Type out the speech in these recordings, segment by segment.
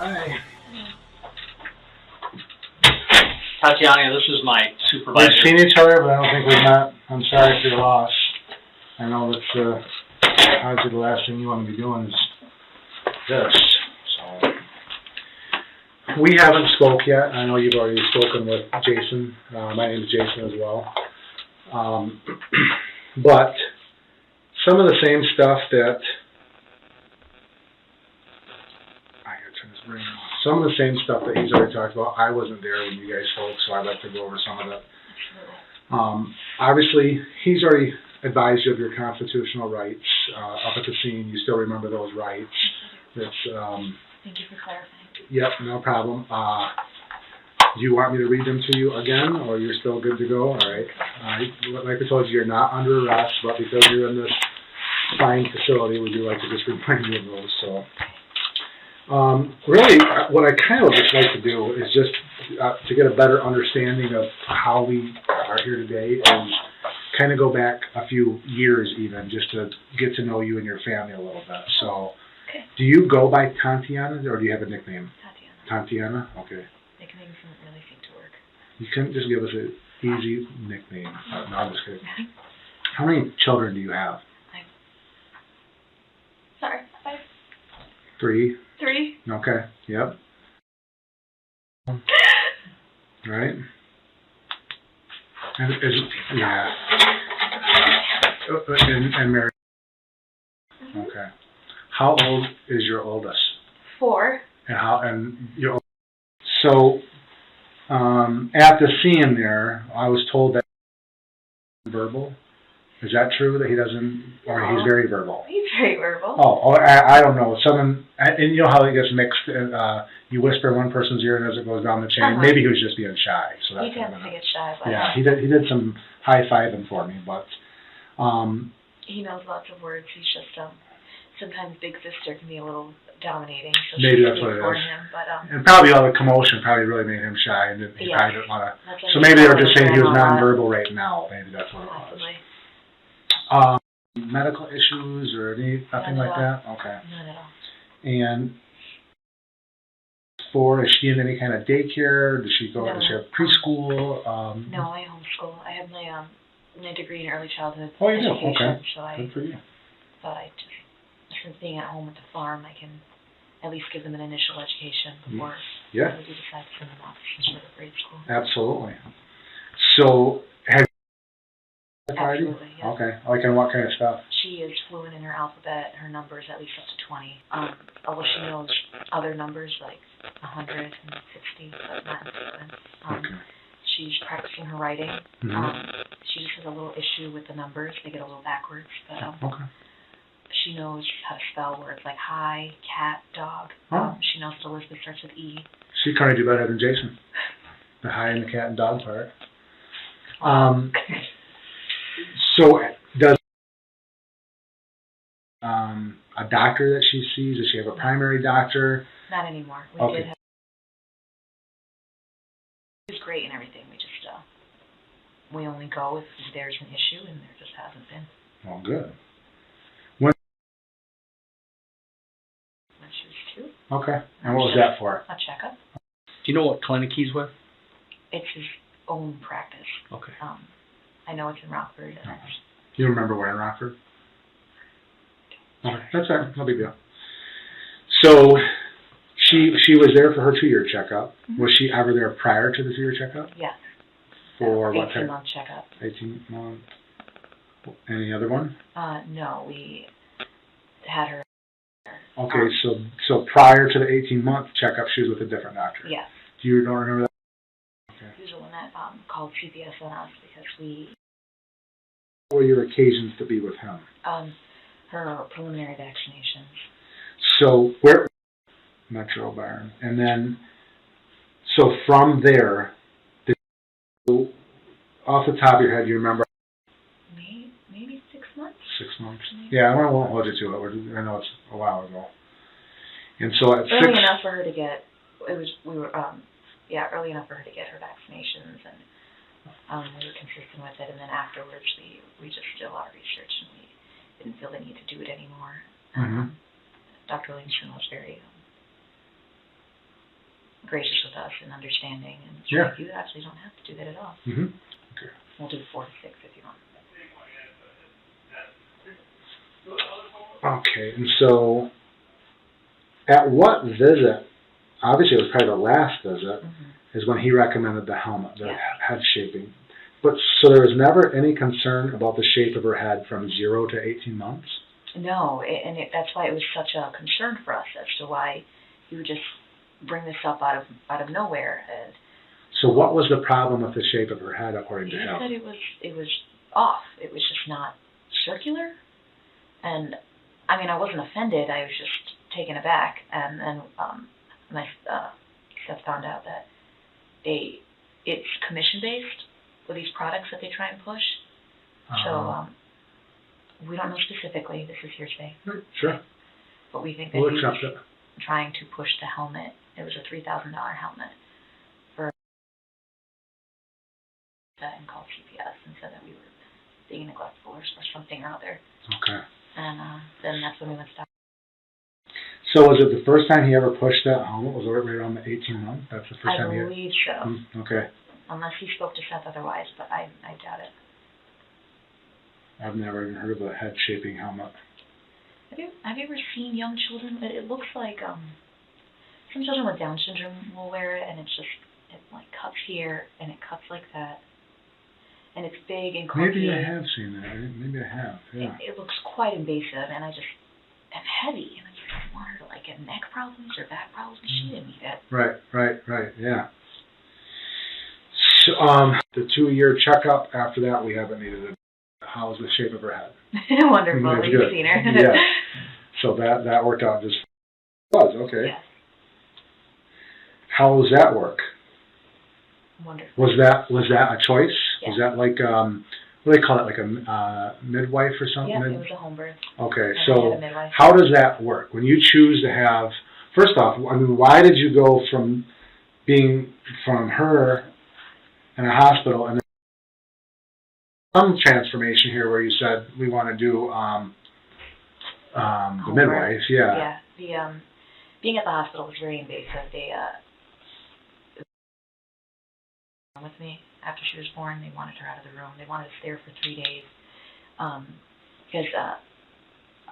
Hi. Tatiana, this is my supervisor. We've seen each other, but I don't think we've met. I'm sorry for your loss. I know that obviously the last thing you want to be doing is this. So we haven't spoke yet. I know you've already spoken with Jason. My name is Jason as well. But some of the same stuff that some of the same stuff that he's already talked about, I wasn't there when you guys spoke, so I'd like to go over some of that. Obviously, he's already advised you of your constitutional rights up at the scene. You still remember those rights. That's, thank you for clarifying. Yep, no problem. Do you want me to read them to you again, or you're still good to go? All right. Like I told you, you're not under arrest, but because you're in this fine facility, we do like to just remind you of those. So. Really, what I kind of just like to do is just to get a better understanding of how we are here today and kind of go back a few years even, just to get to know you and your family a little bit. So, okay. Do you go by Tatiana, or do you have a nickname? Tatiana. Tatiana? Okay. Nicknames don't really seem to work. You couldn't just give us an easy nickname. No, I'm just kidding. How many children do you have? Sorry, 5. 3? 3. Okay, yep. Right? Yeah. And Mary. Okay. How old is your oldest? 4. And your oldest. So, at the scene there, I was told that he's verbal. Is that true that he doesn't, or he's very verbal? He's very verbal. Oh, I don't know. And you know how it gets mixed. You whisper in one person's ear and as it goes down the chain. Maybe he was just being shy. So that's he tends to get shy. But yeah, he did some high fiving for me, but he knows lots of words. He's just sometimes big sister can be a little dominating. So maybe that's what it is. Him, but, and probably all the commotion probably really made him shy, and he probably didn't want to. So maybe they were just saying he was nonverbal right now. Maybe that's what it was. Medical issues or nothing like that? Okay. None at all. And is she in any kind of daycare? Does she go? No. Does she have preschool? No, I homeschool. I have my degree in early childhood education. Okay. So good for you. Thought since being at home at the farm, I can at least give them an initial education before we decide to send them off to grade school. Absolutely. So, have Absolutely, yes. Okay. Like in what kind of stuff? She is fluent in her alphabet, her numbers at least up to 20. Although she knows other numbers like 160, but not in sequence. Okay. She's practicing her writing. She just has a little issue with the numbers. They get a little backwards, but okay. She knows how to spell words like hi, cat, dog. She knows that Elizabeth starts with E. She kind of do better than Jason. The hi and the cat and dog part. So, does a doctor that she sees, does she have a primary doctor? Not anymore. We did have. She's great and everything. We just we only go if there's an issue, and there just hasn't been. Oh, good. When she was 2. Okay. And what was that for? A checkup. Do you know what clinic he's with? It's his own practice. Okay. I know it's in Rockford. Do you remember where in Rockford? Okay, that's fine. No big deal. So, she was there for her 2-year checkup. Was she ever there prior to the 2-year checkup? Yes. For what time? 18-month checkup. 18 months. Any other one? No, we had her. Okay, so prior to the 18-month checkup, she was with a different doctor. Yes. Do you don't remember that? Okay. He was the one that called CPS on us because we. What were your occasions to be with him? Her preliminary vaccinations. So where? Metro Barn, and then so from there, off the top of your head, you remember? Maybe 6 months. 6 months. Maybe. Yeah, I won't hold you to it. I know it's a while ago. And so at early enough for her to get. Early enough for her to get her vaccinations, and we were consistent with it. And then afterwards, we just did a lot of research, and we didn't feel the need to do it anymore. Dr. Lindstrom was very gracious with us and understanding, and she's Yeah. like, you actually don't have to do that at all. Mm-hmm. Okay. We'll do 4 to 6 if you want. Okay, and so at what visit, obviously it was probably the last visit, is when he recommended the helmet, the head shaping. But so there was never any concern about the shape of her head from 0 to 18 months? No, that's why it was such a concern for us as to why you would just bring this up out of nowhere. And so what was the problem with the shape of her head according to he him? said it was off. It was just not circular. And I mean, I wasn't offended. I was just taken aback. And then Seth found out that it's commission based with these products that they try and push. So we don't know specifically. This is hearsay. Sure. But we think that We'll he accept was it. trying to push the helmet. It was a $3,000 helmet for that and called CPS and said that we were being neglectful or something or other. Okay. And then that's when we went to doctor. So was it the first time he ever pushed that helmet? Was it right around the 18 month? That's the first time he... I believe so. Okay. Unless he spoke to Seth otherwise, but I doubt it. I've never even heard of a head shaping helmet. Have you ever seen young children? It looks like some children with Down syndrome will wear it, and it like cuts here and it cuts like that, and it's big and clunky. Maybe I have seen that. Maybe I have. Yeah. It looks quite invasive, and I just am heavy, and I just want her to like get neck problems or back problems. She didn't need it. Right. Yeah. So, the 2-year checkup after that, we haven't needed it. How's the shape of her head? Wonderful. That's You've good. seen her. Yeah. So that worked out just was okay. Yes. How does that work? Wonderful. Was that a choice? Yeah. Was that like what do they call it, like a midwife or something? Yeah, it was a home birth. Okay, And I so had a midwife. how does that work when you choose to have? First off, I mean, why did you go from being from her in a hospital and some transformation here where you said we want to do the midwife? Yeah. Yeah. Being at the hospital was very invasive. They with me after she was born. They wanted her out of the room. They wanted us there for 3 days because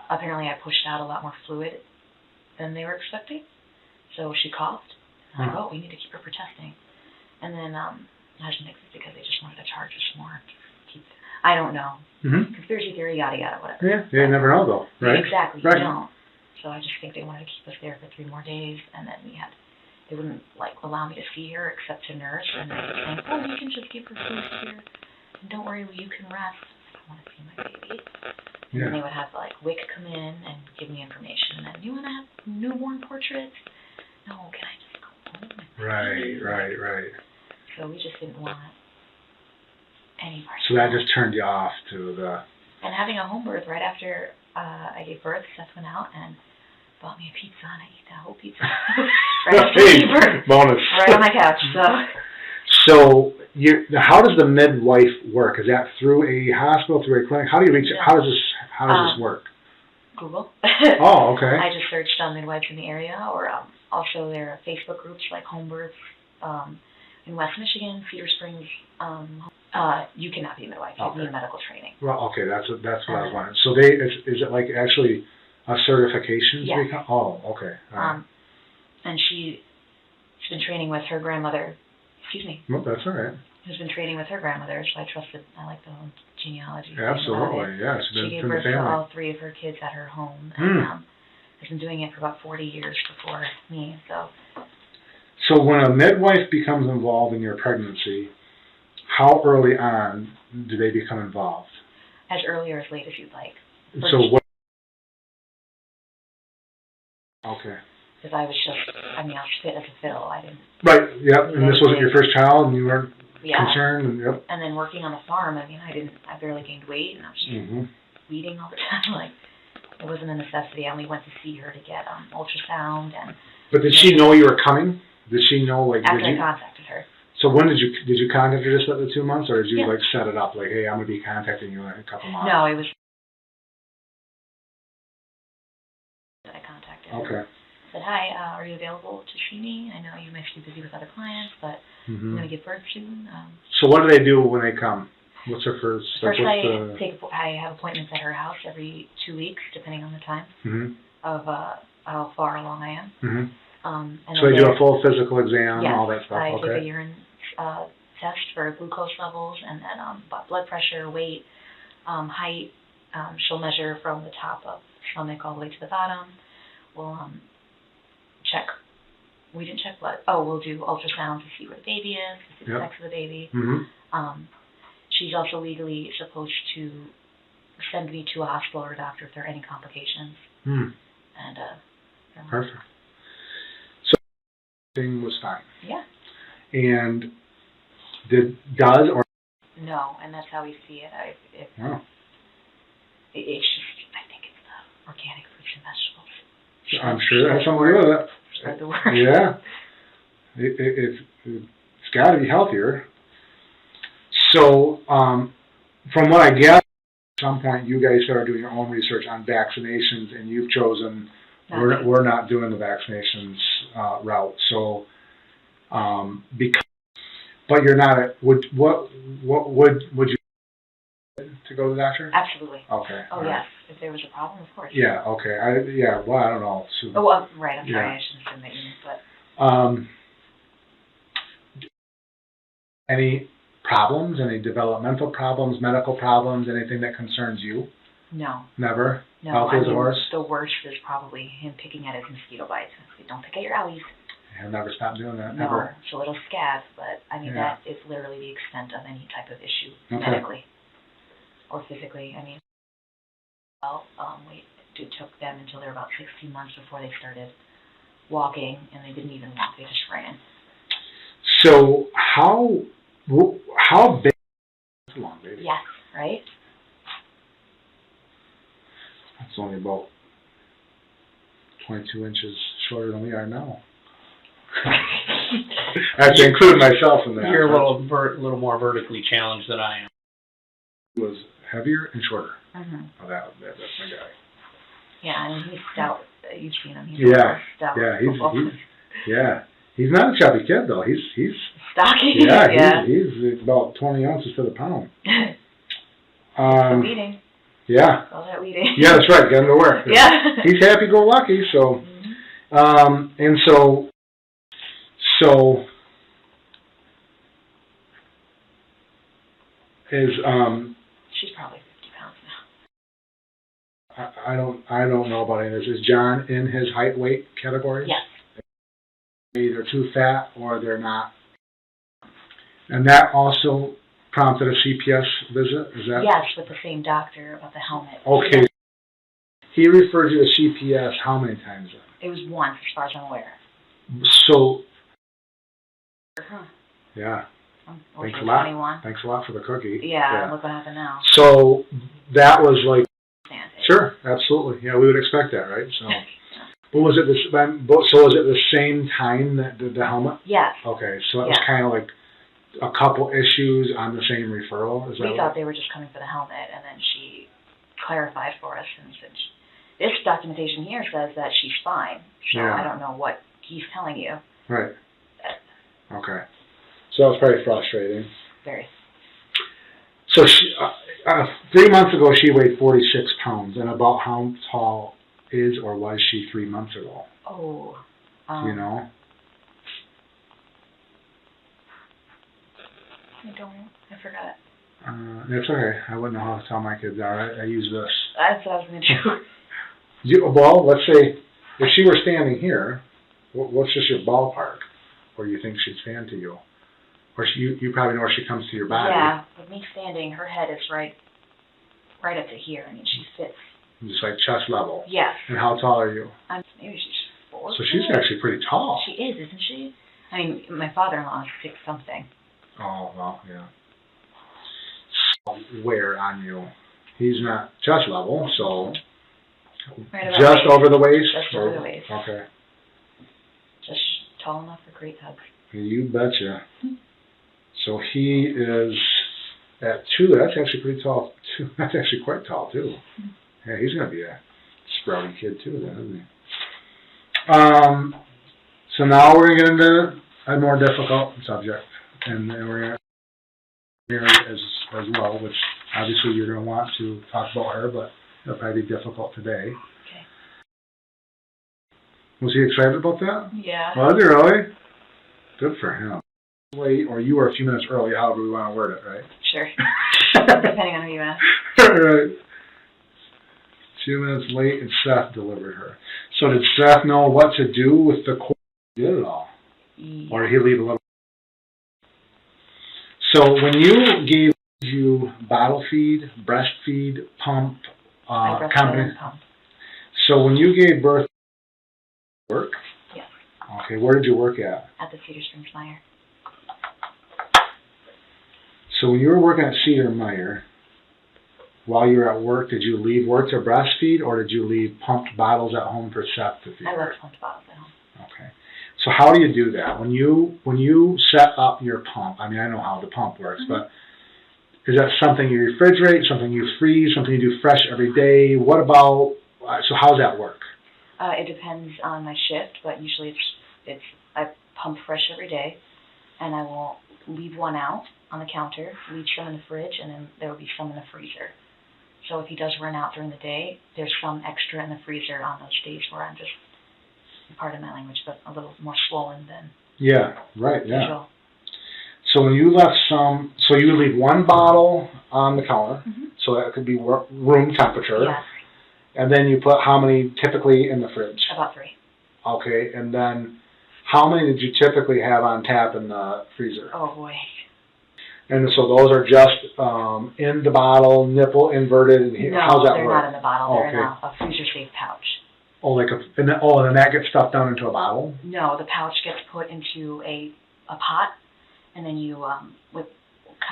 apparently I pushed out a lot more fluid than they were expecting. So she coughed. I'm like, oh, we need to keep her for testing. And then I didn't think it's because they just wanted to charge us more. I don't know. Conspiracy theory, yada yada, whatever. Yeah, you never know though, right? Exactly, right. You don't. So I just think they wanted to keep us there for 3 more days, and then they wouldn't like allow me to see her except to nurse, and they were saying, oh, you can just give her food here, and don't worry, you can rest. I want to see my baby. And then they would have like WIC come in and give me information, and then you want to have newborn portraits? No, can I just go home? Right. So we just didn't want any part. So that just turned you off to the... And having a home birth right after I gave birth, Seth went out and bought me a pizza, and I ate that whole pizza right after I gave birth. Bonus. Right on my couch. So how does the midwife work? Is that through a hospital, through a clinic? How do you reach? Yeah. How does this work? Google. Oh, okay. I just searched on midwives in the area, or also there are Facebook groups like Home Births in West Michigan, Cedar Springs. You cannot be a midwife. You need medical training. Well, okay, that's what I was wondering. So is it like actually a certification? Yes. Oh, okay. All right. And she's been training with her grandmother. Excuse me. No, that's all right. Who's been training with her grandmother, so I like the whole genealogy. Absolutely, yes. She gave birth to all 3 of her kids at her home, and has been doing it for about 40 years before me. So when a midwife becomes involved in your pregnancy, how early on do they become involved? As early or as late as you'd like. So what? Okay. Because I was fit as a fiddle. I didn't. Right. Yep. And this wasn't your first child, and you weren't concerned. And yep. And then working on the farm, I barely gained weight, and I was just weeding all the time. Like, it wasn't a necessity. I only went to see her to get ultrasound and. But did she know you were coming? Did she know After I contacted her. So when did you contact her just at the 2 months, or did you set it up like, hey, I'm gonna be contacting you in a couple months? No, it was. I contacted her. Okay. said, hi, are you available to see me? I know you might be busy with other clients, but I'm going to give birth soon. So what do they do when they come? What's their first? First, I have appointments at her house every 2 weeks, depending on the time of how far along I am. And so they do a full physical exam, yes, all that stuff. I Okay. take a urine test for glucose levels, and then blood pressure, weight, height. She'll measure from the top of the stomach all the way to the bottom. We'll check. We didn't check blood. Oh, we'll do ultrasound to see where the baby is, to see the sex of the baby. She's also legally supposed to send me to a hospital or a doctor if there are any complications. And perfect. So everything was fine. Yeah. And no, and that's how we see it. Wow. It's just, I think it's the organic fruits and vegetables. I'm sure that has something to do with it. Spread the word. Yeah. It's got to be healthier. So, from what I gather, at some point you guys started doing your own research on vaccinations, and you've chosen we're not doing the vaccinations route. So, but you're not. Would you to go to the doctor? Absolutely. Okay. Oh yes, if there was a problem, of course. Yeah. Okay. Well, I don't know. So, right. I'm sorry. I shouldn't have said that. But any problems? Any developmental problems? Medical problems? Anything that concerns you? No. Never. No. Healthy as a horse. The worst is probably him picking at his mosquito bites. Don't pick at your owies. He'll never stop doing that. No. Ever. It's a little scab, but I mean that is literally the extent of any type of issue medically or physically. I mean, we took them until they were about 16 months before they started walking, and they didn't even walk; they just ran. So how big? That's a long baby. Yes, right. That's only about 22 inches shorter than we are now. I have to include myself in that. You're a little more vertically challenged than I am. He was heavier and shorter. Oh, that's my guy. Yeah, I mean, he's stout. You've seen him. He's stout. Yeah, he's not a chubby kid though. He's stocky. Yeah, he's about 20 ounces to the pound. Weeding. Yeah. All that weeding. Yeah, that's right. Get him to work. Yeah. He's happy-go-lucky. So, and so is she's probably 50 pounds now. I don't know about any of this. Is John in his height weight categories? Yes. Either too fat or they're not. And that also prompted a CPS visit? Is that? Yes, with the same doctor about the helmet. Okay. He referred you to CPS how many times then? It was once, as far as I'm aware. So. Yeah. Thanks a lot. 21. Thanks a lot for the cookie. Yeah, look what happened now. So that was like. Standing. Sure, absolutely. Yeah, we would expect that, right? So. But was it the same time that did the helmet? Yes. Okay, so it was kind of like a couple issues on the same referral? Is that we thought they were just coming for the helmet, and then she clarified for us and said, this documentation here says that she's fine, so I don't know what he's telling you. Right. Okay. So that was very frustrating. Very. So she, 3 months ago she weighed 46 pounds, and about how tall is or was she 3 months ago? Oh. Do you know? I forgot. That's okay. I wouldn't know how to tell my kids that. I use this. That's what I was going to do. Well, let's say if she were standing here, what's just your ballpark where you think she'd stand to you? Or you probably know where she comes to your body. Yeah, with me standing, her head is right up to here. I mean, she fits. Just like chest level. Yes. And how tall are you? Maybe she's 4. So she's actually pretty tall. She is, isn't she? I mean, my father-in-law is 6-something. Oh, well, yeah. So where on you? He's not chest level, so just over the waist? Just over the waist. Okay. Just tall enough for great hugs. You betcha. So he is at 2. That's actually pretty tall, too. That's actually quite tall, too. Yeah, he's going to be a sprouty kid, too, then, isn't he? So now we're gonna get into a more difficult subject, and then we're gonna Mary as well, which obviously you're gonna want to talk about her, but it'll probably be difficult today. Okay. Was he excited about that? Yeah. Was he really? Good for him. Late, or you were a few minutes early, however we want to word it, right? Sure. Depending on who you ask. Right. 2 minutes late, and Seth delivered her. So did Seth know what to do with the cord? He did it all. Yeah. Or did he leave a little? So when you gave bottle feed, breastfeed, pump, I breastfed combination. and pumped. So when you gave birth, work? Yes. Okay, where did you work at? At the Cedar Springs Mire. So when you were working at Cedar Mire, while you were at work, did you leave work to breastfeed, or did you leave pumped bottles at home for Seth to feed? I left pumped bottles at home. Okay. So how do you do that? When you set up your pump, I mean, I know how the pump works, but is that something you refrigerate, something you freeze, something you do fresh every day? What about, so how does that work? It depends on my shift, but usually it's I pump fresh every day, and I will leave one out on the counter, leave some in the fridge, and then there will be some in the freezer. So if he does run out during the day, there's some extra in the freezer on those days where I'm just, pardon my language, but a little more swollen than Yeah, right, yeah. usual. So when you left some, so you would leave one bottle on the counter, so that could be room temperature, Yes, and then you put how many typically in the fridge? about 3. Okay, and then how many did you typically have on tap in the freezer? Oh boy. And so those are just in the bottle, nipple inverted, and No, how's that they're work? not in the bottle. They're in Okay. a freezer-safe pouch. Oh, like and then that gets stuffed down into a bottle? No, the pouch gets put into a pot, and then you, with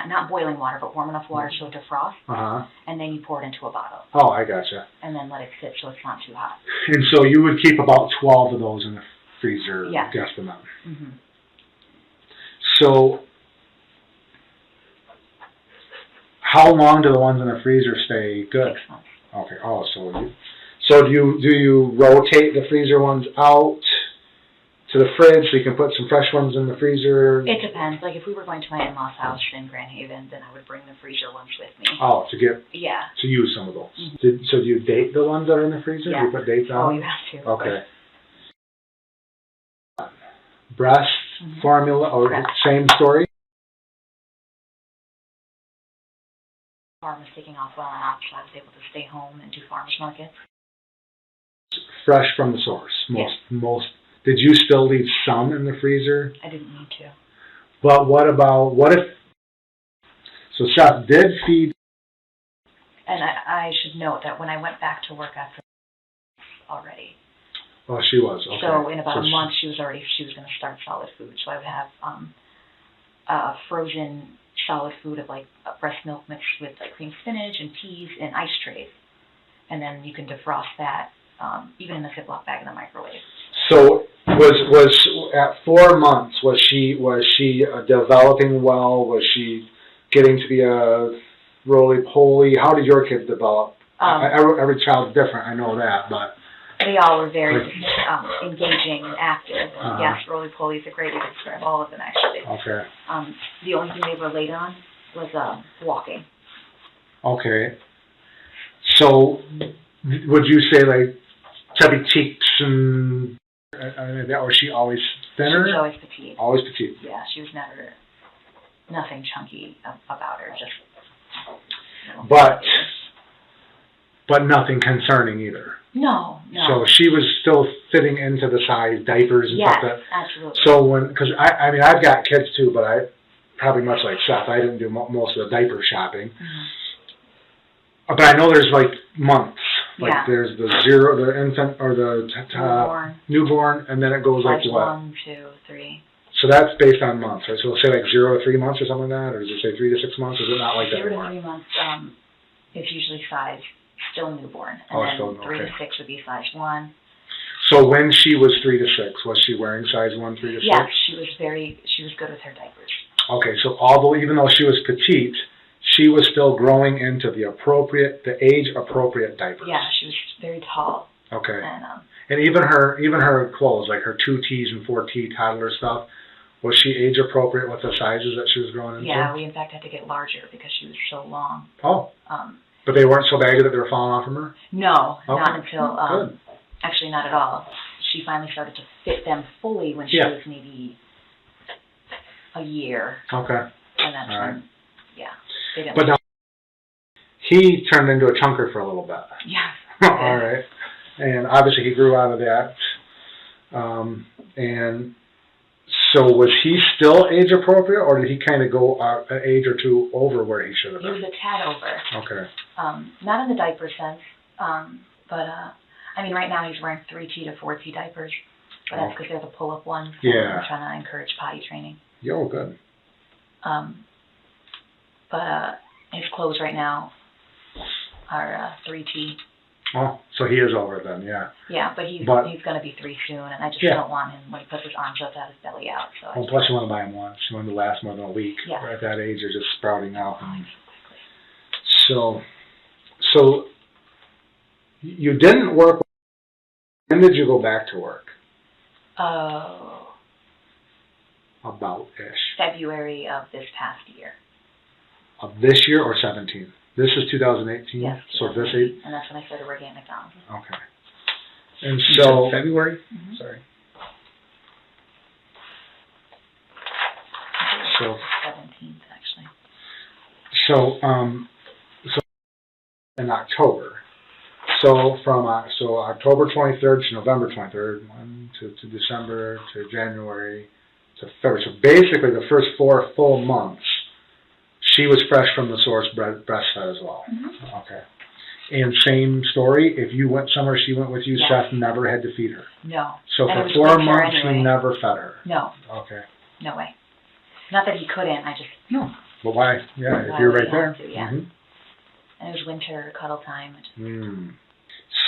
not boiling water, but warm enough water so it defrosts, Uh-huh. and then you pour it into a bottle, Oh, I gotcha. and then let it sit so it's not too hot. And so you would keep about 12 of those in the freezer, Yeah. guesstimate. Mm-hmm. So how long do the ones in the freezer stay good? 6 months. Okay. Oh, so do you rotate the freezer ones out to the fridge so you can put some fresh ones in the freezer? It depends. Like if we were going to my in-laws' house in Grand Haven, then I would bring the freezer ones with me. Oh, Yeah. to use some of those. Mhm. So do you date the ones that are in the freezer? Yeah. Do you put dates on Oh, them? you have to. Okay. Breast Mhm. formula, or Breast. same story? Farm was taking off well enough, so I was able to stay home and do farmers markets. Fresh from the source. Most. Did you still leave some in the freezer? I didn't need to. But what if, so Seth did feed. And I should note that when I went back to work after already, Oh, she was, okay. so in about So a month she was going to start solid food. So I would have frozen solid food of like breast milk mixed with like cream spinach and peas in ice trays, and then you can defrost that even in a Ziploc bag in the microwave. So was at 4 months, was she developing well? Was she getting to be a roly-poly? How did your kids develop? Every child's different, I know that, but. They all were very engaging and active. And yes, roly-poly is a great way to describe all of them, actually. Okay. The only thing they were late on was walking. Okay. So would you say like chubby cheeks and or was she always thinner? She was always petite. Always petite. Yeah, she was never, nothing chunky about her, just. But nothing concerning either. No. So she was still fitting into the size diapers and stuff. Yes, absolutely. So because I mean, I've got kids too, but I probably much like Seth, I didn't do most of the diaper shopping. Mm-hmm. But I know there's like months. Like there's the infant or the newborn, and then it goes like what? 1, 2, 3. So that's based on months, right? So it'll say like 0 to 3 months or something like that, or does it say 3 to 6 months? Is it not like that 0 anymore? to 3 months, it's usually size still newborn, and Oh, then still, 3 to okay. 6 would be size 1. So when she was 3 to 6, was she wearing size 1, 3 to 6? Yeah, she was good with her diapers. Okay, so even though she was petite, she was still growing into the age appropriate diapers. Yeah, she was very tall. Okay. And even her clothes, like her 2Ts and 4T toddler stuff, was she age appropriate with the sizes that she was growing into? Yeah, we in fact had to get larger because she was so long. Oh. But they weren't so baggy that they were falling off from her? No, Okay. not until, Good. actually not at all. She finally started to fit them fully when she was maybe a year. Okay. And that's All right. when, yeah. They didn't But now, he turned into a chunker for a little bit. Yeah. All right. And obviously he grew out of that. And so was he still age appropriate, or did he kind of go an age or two over where he should have He been? was a tad over. Okay. Not in the diaper sense, but I mean, right now he's wearing 3T to 4T diapers, but that's because they're the pull-up ones. Yeah. I'm trying to encourage potty training. Yo, good. But his clothes right now are 3T. Oh, so he is over then, yeah. Yeah, but he's going to be 3 soon, and I just don't want him, when he puts his arms up, to have his belly out. So Well, plus you want to buy him once. You want him to last more than a week. Yeah. At that age, they're just sprouting out. Oh, So you didn't work. When did you go back to work? Oh, About-ish. February of this past year. Of this year or 17? This is 2018? Yes. So this age? And that's when I started working at McDonald's. Okay. And so... February? Mm-hmm. Sorry. So... 17th, actually. So in October. So from October 23rd to November 23rd, to December to January to February. So basically the first 4 full months, she was fresh from the source breastfed as well. Mm-hmm. Okay. And same story, if you went somewhere, she went with you, Yes. Seth never had to feed her. No. So And it for was 4 winter months, anyway. he never fed her. No. Okay. No way. Not that he couldn't, I just... No. But why? Yeah, if Why you're would right he there. have to, yeah. Mhm. And it was winter, cuddle time. Mm.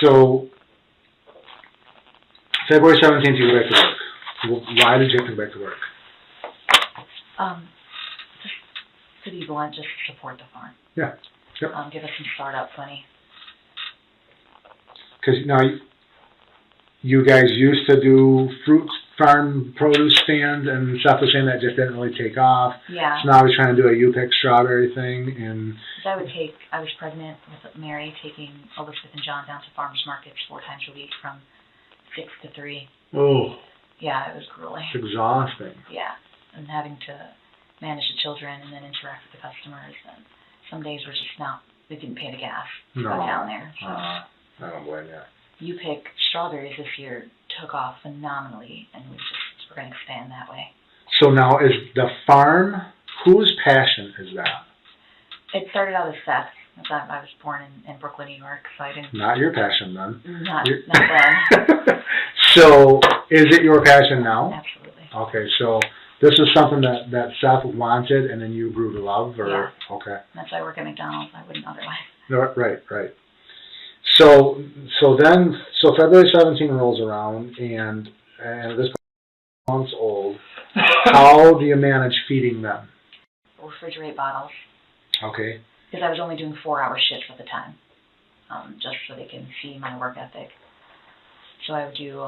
So, February 17th, you go back to work. Why did you have to go back to work? Just to be blunt, just to support the farm. Yeah. Yep. Give us some startup money. Because now you guys used to do fruit farm produce stands, and Seth was saying that just didn't really take off. Yeah. So now he's trying to do a U-Pick strawberry thing, and... I was pregnant with Mary, taking Elizabeth and John down to farmers markets 4 times a week from 6 to 3. Oh. Yeah, it was grueling. It's exhausting. Yeah, and having to manage the children and then interact with the customers. And some days were just not, we didn't pay the gas to go down there. So I don't blame you. U-Pick strawberries this year took off phenomenally, and we're going to expand that way. So now is the farm, whose passion is that? It started out as Seth. I was born in Brooklyn, New York, so I didn't... Not your passion, then. Not then. So, is it your passion now? Absolutely. Okay, so this is something that Seth wanted, and then you grew to love, or... Yeah. Okay. That's why I work at McDonald's. I wouldn't otherwise. No, right. So February 17 rolls around, and at this point, months old. How do you manage feeding them? Refrigerate bottles. Okay. Because I was only doing 4-hour shifts at the time, just so they can see my work ethic. So I would do,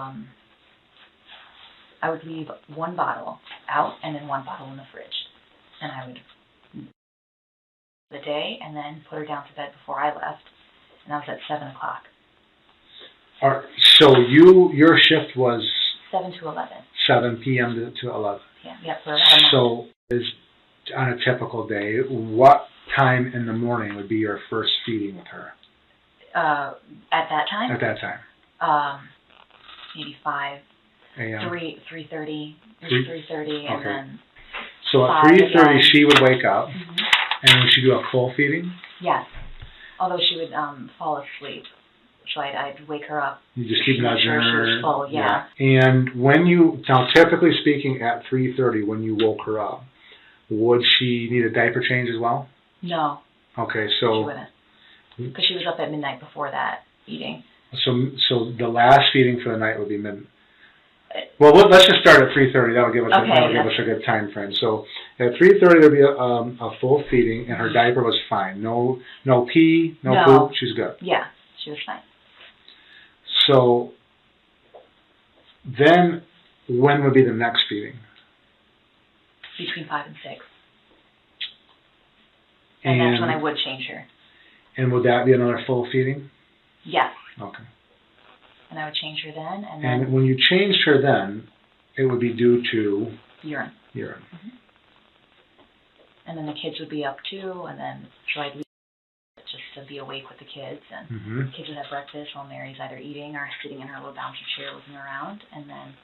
I would leave 1 bottle out and then 1 bottle in the fridge. And I would the day and then put her down to bed before I left. And that was at 7 o'clock. All right, so your shift was 7 to 11. 7 p.m. to 11. Yeah, for about a month. So is on a typical day, what time in the morning would be your first feeding with her? At that time? At that time. Maybe 5, a.m. 3:30, 3:30, and Okay. then... So at 5 3:30 again. she would wake up, Mm-hmm. and would she do a full feeding? Yes. Although she would fall asleep. So I'd wake her up. You just keep Make nudging sure she her. was full, yeah. And when you, now typically speaking at 3:30 when you woke her up, would she need a diaper change as well? No, Okay, she so wouldn't. Because she was up at midnight before that, eating. so the last feeding for the night would be midnight. Well, let's just start at 3:30. That'll give us a good time frame. So at 3:30 there'll be a full feeding, and her diaper was fine. No pee, no poop. She's good. Yeah, she was fine. So Then, when would be the next feeding? Between 5 and 6. And that's when I would change her. And would that be another full feeding? Yes. Okay. And I would change her then, and then... And when you changed her then, it would be due to? Urine. Urine. Mm-hmm. And then the kids would be up too, and then so I'd leave just to be awake with the kids, and the kids would have breakfast while Mary's either eating or sitting in her little bouncy chair looking around, and then...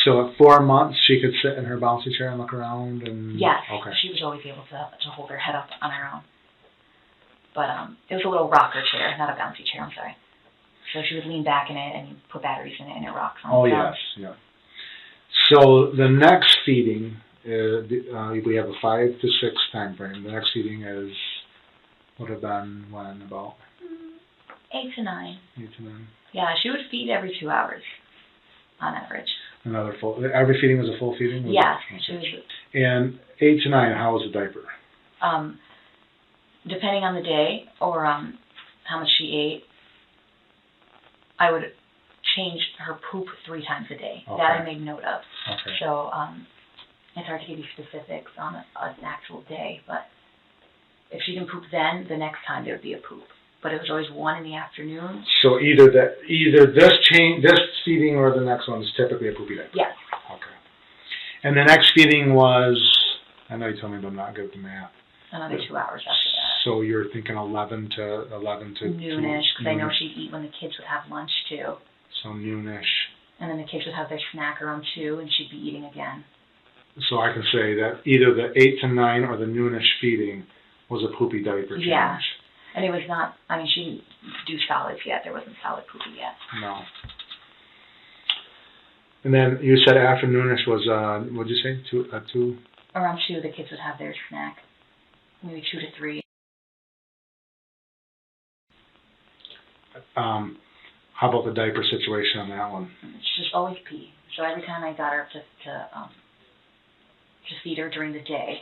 So at 4 months, she could sit in her bouncy chair and look around, and... Yes, okay. She was always able to hold her head up on her own. But it was a little rocker chair, not a bouncy chair, I'm sorry. So she would lean back in it, and you put batteries in it, and it rocks on Oh, itself. yes, yeah. So the next feeding, we have a 5 to 6 time frame. The next feeding would have been when, about? 8 to 9. 8 to 9. Yeah, she would feed every 2 hours, on average. Another full, every feeding was a full feeding? Yes. She was. And 8 to 9, how was the diaper? Depending on the day, or how much she ate, I would change her poop 3 times a day. Okay. That I made note of. Okay. So it's hard to give you specifics on an actual day, but if she didn't poop then, the next time there would be a poop. But it was always 1 in the afternoon. So either this feeding or the next one is typically a poopy diaper? Yes. Okay. And the next feeding was, I know you told me, but I'm not good with the math. Another 2 hours after that. So you're thinking 11 to noonish, because I know she'd eat when the kids would have lunch too. So noonish. And then the kids would have their snack around 2, and she'd be eating again. So I can say that either the 8 to 9 or the noonish feeding was a poopy diaper change. Yeah. And it was not, I mean, she didn't do solids yet. There wasn't solid poopy yet. No. And then you said after noonish was, what did you say, 2? Around 2, the kids would have their snack. Maybe 2 to 3. How about the diaper situation on that one? It's just always pee. So every time I got her up to feed her during the day,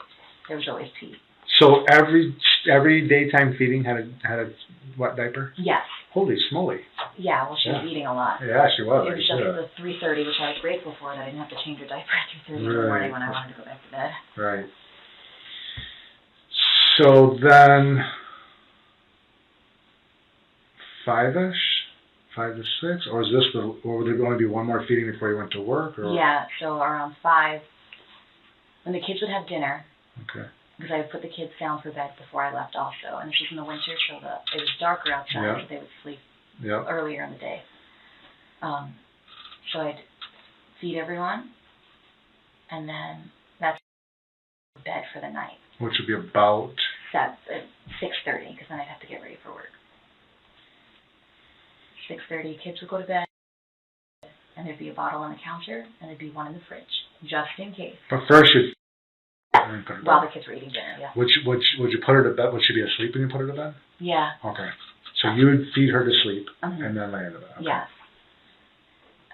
there was always pee. So every daytime feeding had a wet diaper? Yes. Holy smoly. Yeah, well, she was eating a lot. Yeah, she was. It was just the 3:30, which I was grateful for, that I didn't have to change her diaper at 3:30 in the morning when I wanted to go back to bed. Right. So then, 5-ish? 5 to 6? Or is this or would there only be one more feeding before you went to work? Or? Yeah, so around 5, when the kids would have dinner, okay. because I would put the kids down for bed before I left also, and this was in the winter, so it was darker outside, so they would sleep earlier in the day. So I'd feed everyone, and then that's bed for the night. Which would be about? 6:30, because then I'd have to get ready for work. 6:30, kids would go to bed, and there'd be a bottle on the counter, and there'd be one in the fridge, just in case. But first you'd... While the kids were eating dinner, yeah. Would you put her to bed? Would she be asleep when you put her to bed? Yeah. Okay. So you would feed her to sleep, and then lay in the bed. Okay. Yes.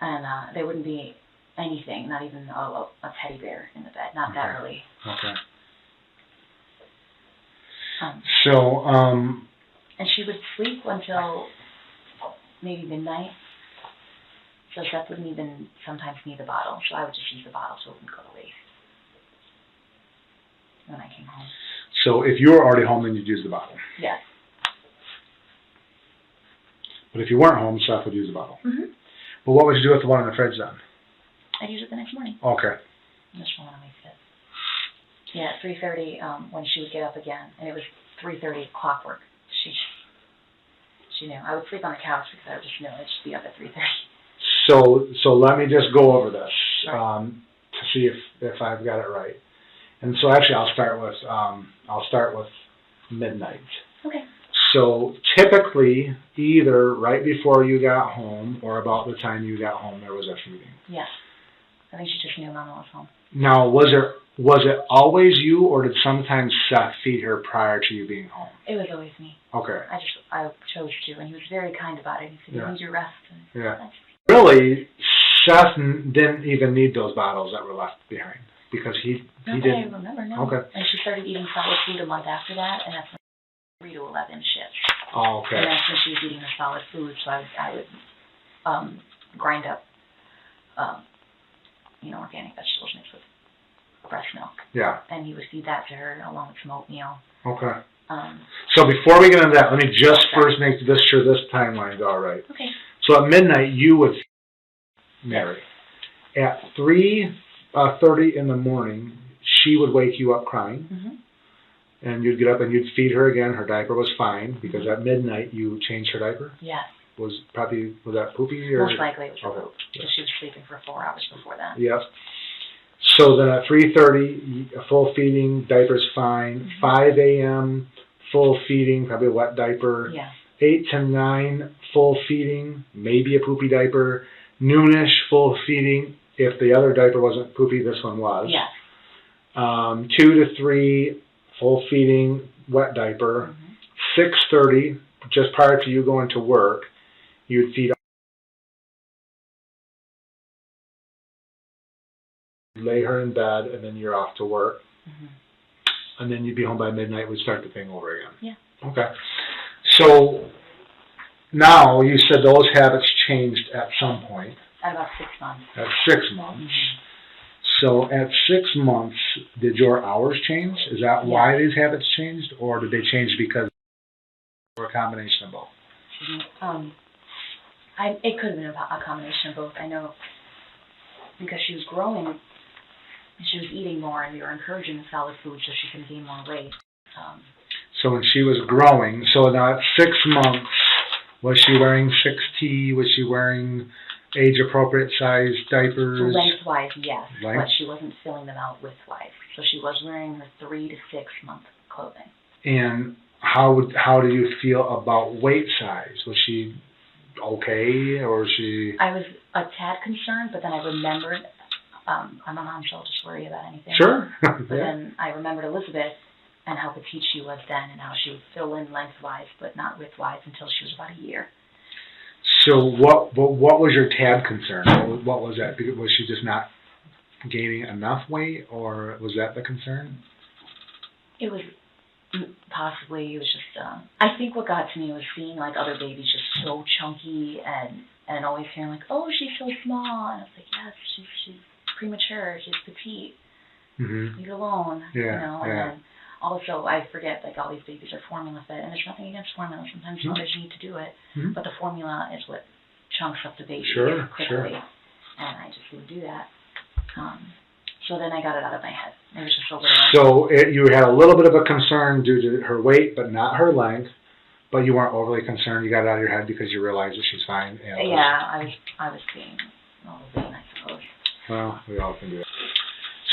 And there wouldn't be anything, not even a teddy bear in the bed, not that early. Okay. So, and she would sleep until maybe midnight. So Seth wouldn't even sometimes need the bottle, so I would just use the bottle so it wouldn't go to waste when I came home. So if you were already home, then you'd use the bottle? Yes. But if you weren't home, Seth would use the bottle? Mm-hmm. Well, what would you do with the one in the fridge then? I'd use it the next morning. Okay. This one on my fifth. Yeah, at 3:30 when she would get up again, and it was 3:30 clockwork. She knew. I would sleep on the couch because I would just know I'd just be up at 3:30. So let me just go over this Sure. To see if I've got it right. And so actually, I'll start with midnight. Okay. So typically, either right before you got home or about the time you got home, there was a feeding. Yes. I think she just knew Mama was home. Now, was it always you, or did sometimes Seth feed her prior to you being home? It was always me. Okay. I chose to, and he was very kind about it. He said, "You need your rest." And yeah. Really, Seth didn't even need those bottles that were left behind because he didn't. I remember, no. Okay. And she started eating solid food a month after that, and that's 3 to 11 shifts. Oh, okay. And that's when she was eating the solid food, so I would grind up organic vegetables mixed with breast milk. Yeah. And he would feed that to her along with some oatmeal. Okay. So before we get into that, let me just first make sure this timeline's all right. Okay. So at midnight, you would Mary. At 3:30 in the morning, she would wake you up crying. Mm-hmm. And you'd get up and you'd feed her again. Her diaper was fine because at midnight you changed her diaper? Yes. Was that poopy? Or? Most likely it was okay. poop because she was sleeping for 4 hours before that. Yep. So then at 3:30, full feeding, diaper's fine. 5 a.m., full feeding, probably a wet diaper. Yeah. 8 to 9, full feeding, maybe a poopy diaper. Noonish, full feeding. If the other diaper wasn't poopy, this one was. Yes. 2 to 3, full feeding, wet diaper. 6:30, just prior to you going to work, you'd feed, lay her in bed, and then you're off to work. And then you'd be home by midnight, we'd start the thing over again. Yeah. Okay. So now you said those habits changed at some point. At about 6 months. At 6 months. So at 6 months, did your hours change? Is that why these habits changed, or did they change because or a combination of both? It could have been a combination of both. I know because she was growing, she was eating more, and we were encouraging the solid food so she can gain more weight. So when she was growing, so now at 6 months, was she wearing 6T? Was she wearing age-appropriate size diapers? Lengthwise, yes, Length? but she wasn't filling them out widthwise. So she was wearing her 3 to 6 month clothing. And how do you feel about weight size? Was she okay, or was she? I was a tad concerned, but then I remembered. I'm a mom, so I'll just worry about anything. Sure. But then I remembered Elizabeth and how petite she was then, and how she would fill in lengthwise, but not widthwise until she was about a year. So what was your tad concern? What was that? Was she just not gaining enough weight, or was that the concern? It was possibly. It was just. I think what got to me was seeing like other babies just so chunky and always hearing like, oh, she's so small, and I was like, yes, she's premature, she's petite. Leave it alone. Yeah. And then also I forget like all these babies are formula fed, and there's nothing against formula. Sometimes mothers need to do it, but the formula is what chunks up the baby quickly, and I just didn't do that. So then I got it out of my head. It was just a little. So you had a little bit of a concern due to her weight, but not her length. But you weren't overly concerned. You got it out of your head because you realized that she's fine. And I was being a little vain, I suppose. Well, we all can do it.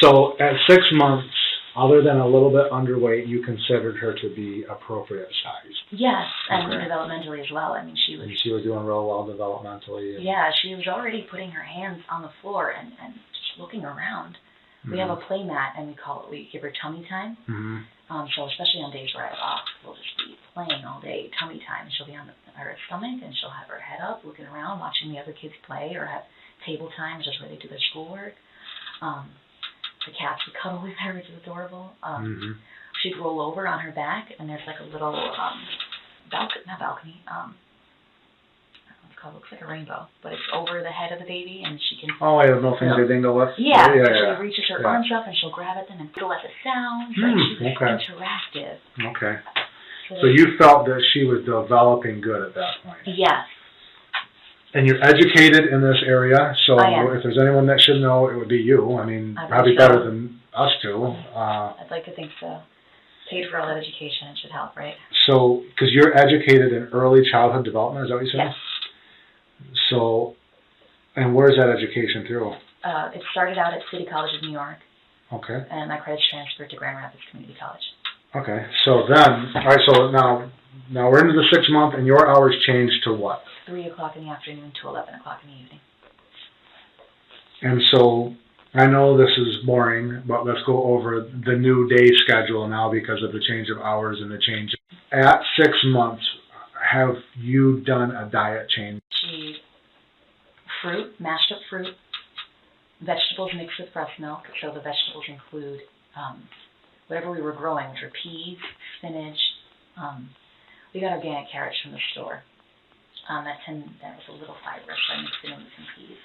So at 6 months, other than a little bit underweight, you considered her to be appropriate size. Yes, and developmentally as well. I mean, she was. And she was doing real well developmentally. Yeah, she was already putting her hands on the floor and just looking around. We have a play mat, and we give her tummy time. So especially on days where I have off, we'll just be playing all day, tummy time. She'll be on her stomach, and she'll have her head up, looking around, watching the other kids play, or have table time, just where they do their schoolwork. The cats would cuddle with her, which is adorable. She'd roll over on her back, and there's like a little balcony. Looks like a rainbow, but it's over the head of the baby, and she can. Oh, I have no finger dingle left. Yeah, she reaches her arms up, and she'll grab at them and fiddle at the sounds. She's interactive. Okay. So you felt that she was developing good at that point. Yes. And you're educated in this area, so I am. if there's anyone that should know, it would be you. I mean, probably better than us two. I'd like to think so. Paid for all that education, it should help, right? So, because you're educated in early childhood development, is that what you said? Yes. So, and where's that education through? It started out at City College of New York. Okay. And my credits transferred to Grand Rapids Community College. Okay. So then, all right, so now we're into the 6 month, and your hours changed to what? 3 o'clock in the afternoon to 11 o'clock in the evening. And so, I know this is boring, but let's go over the new day schedule now because of the change of hours and the change. At 6 months, have you done a diet change? Fruit, mashed up fruit, vegetables mixed with breast milk. So the vegetables include whatever we were growing, which were peas, spinach. We got organic carrots from the store. That was a little fibrous, so I mixed it in with some peas.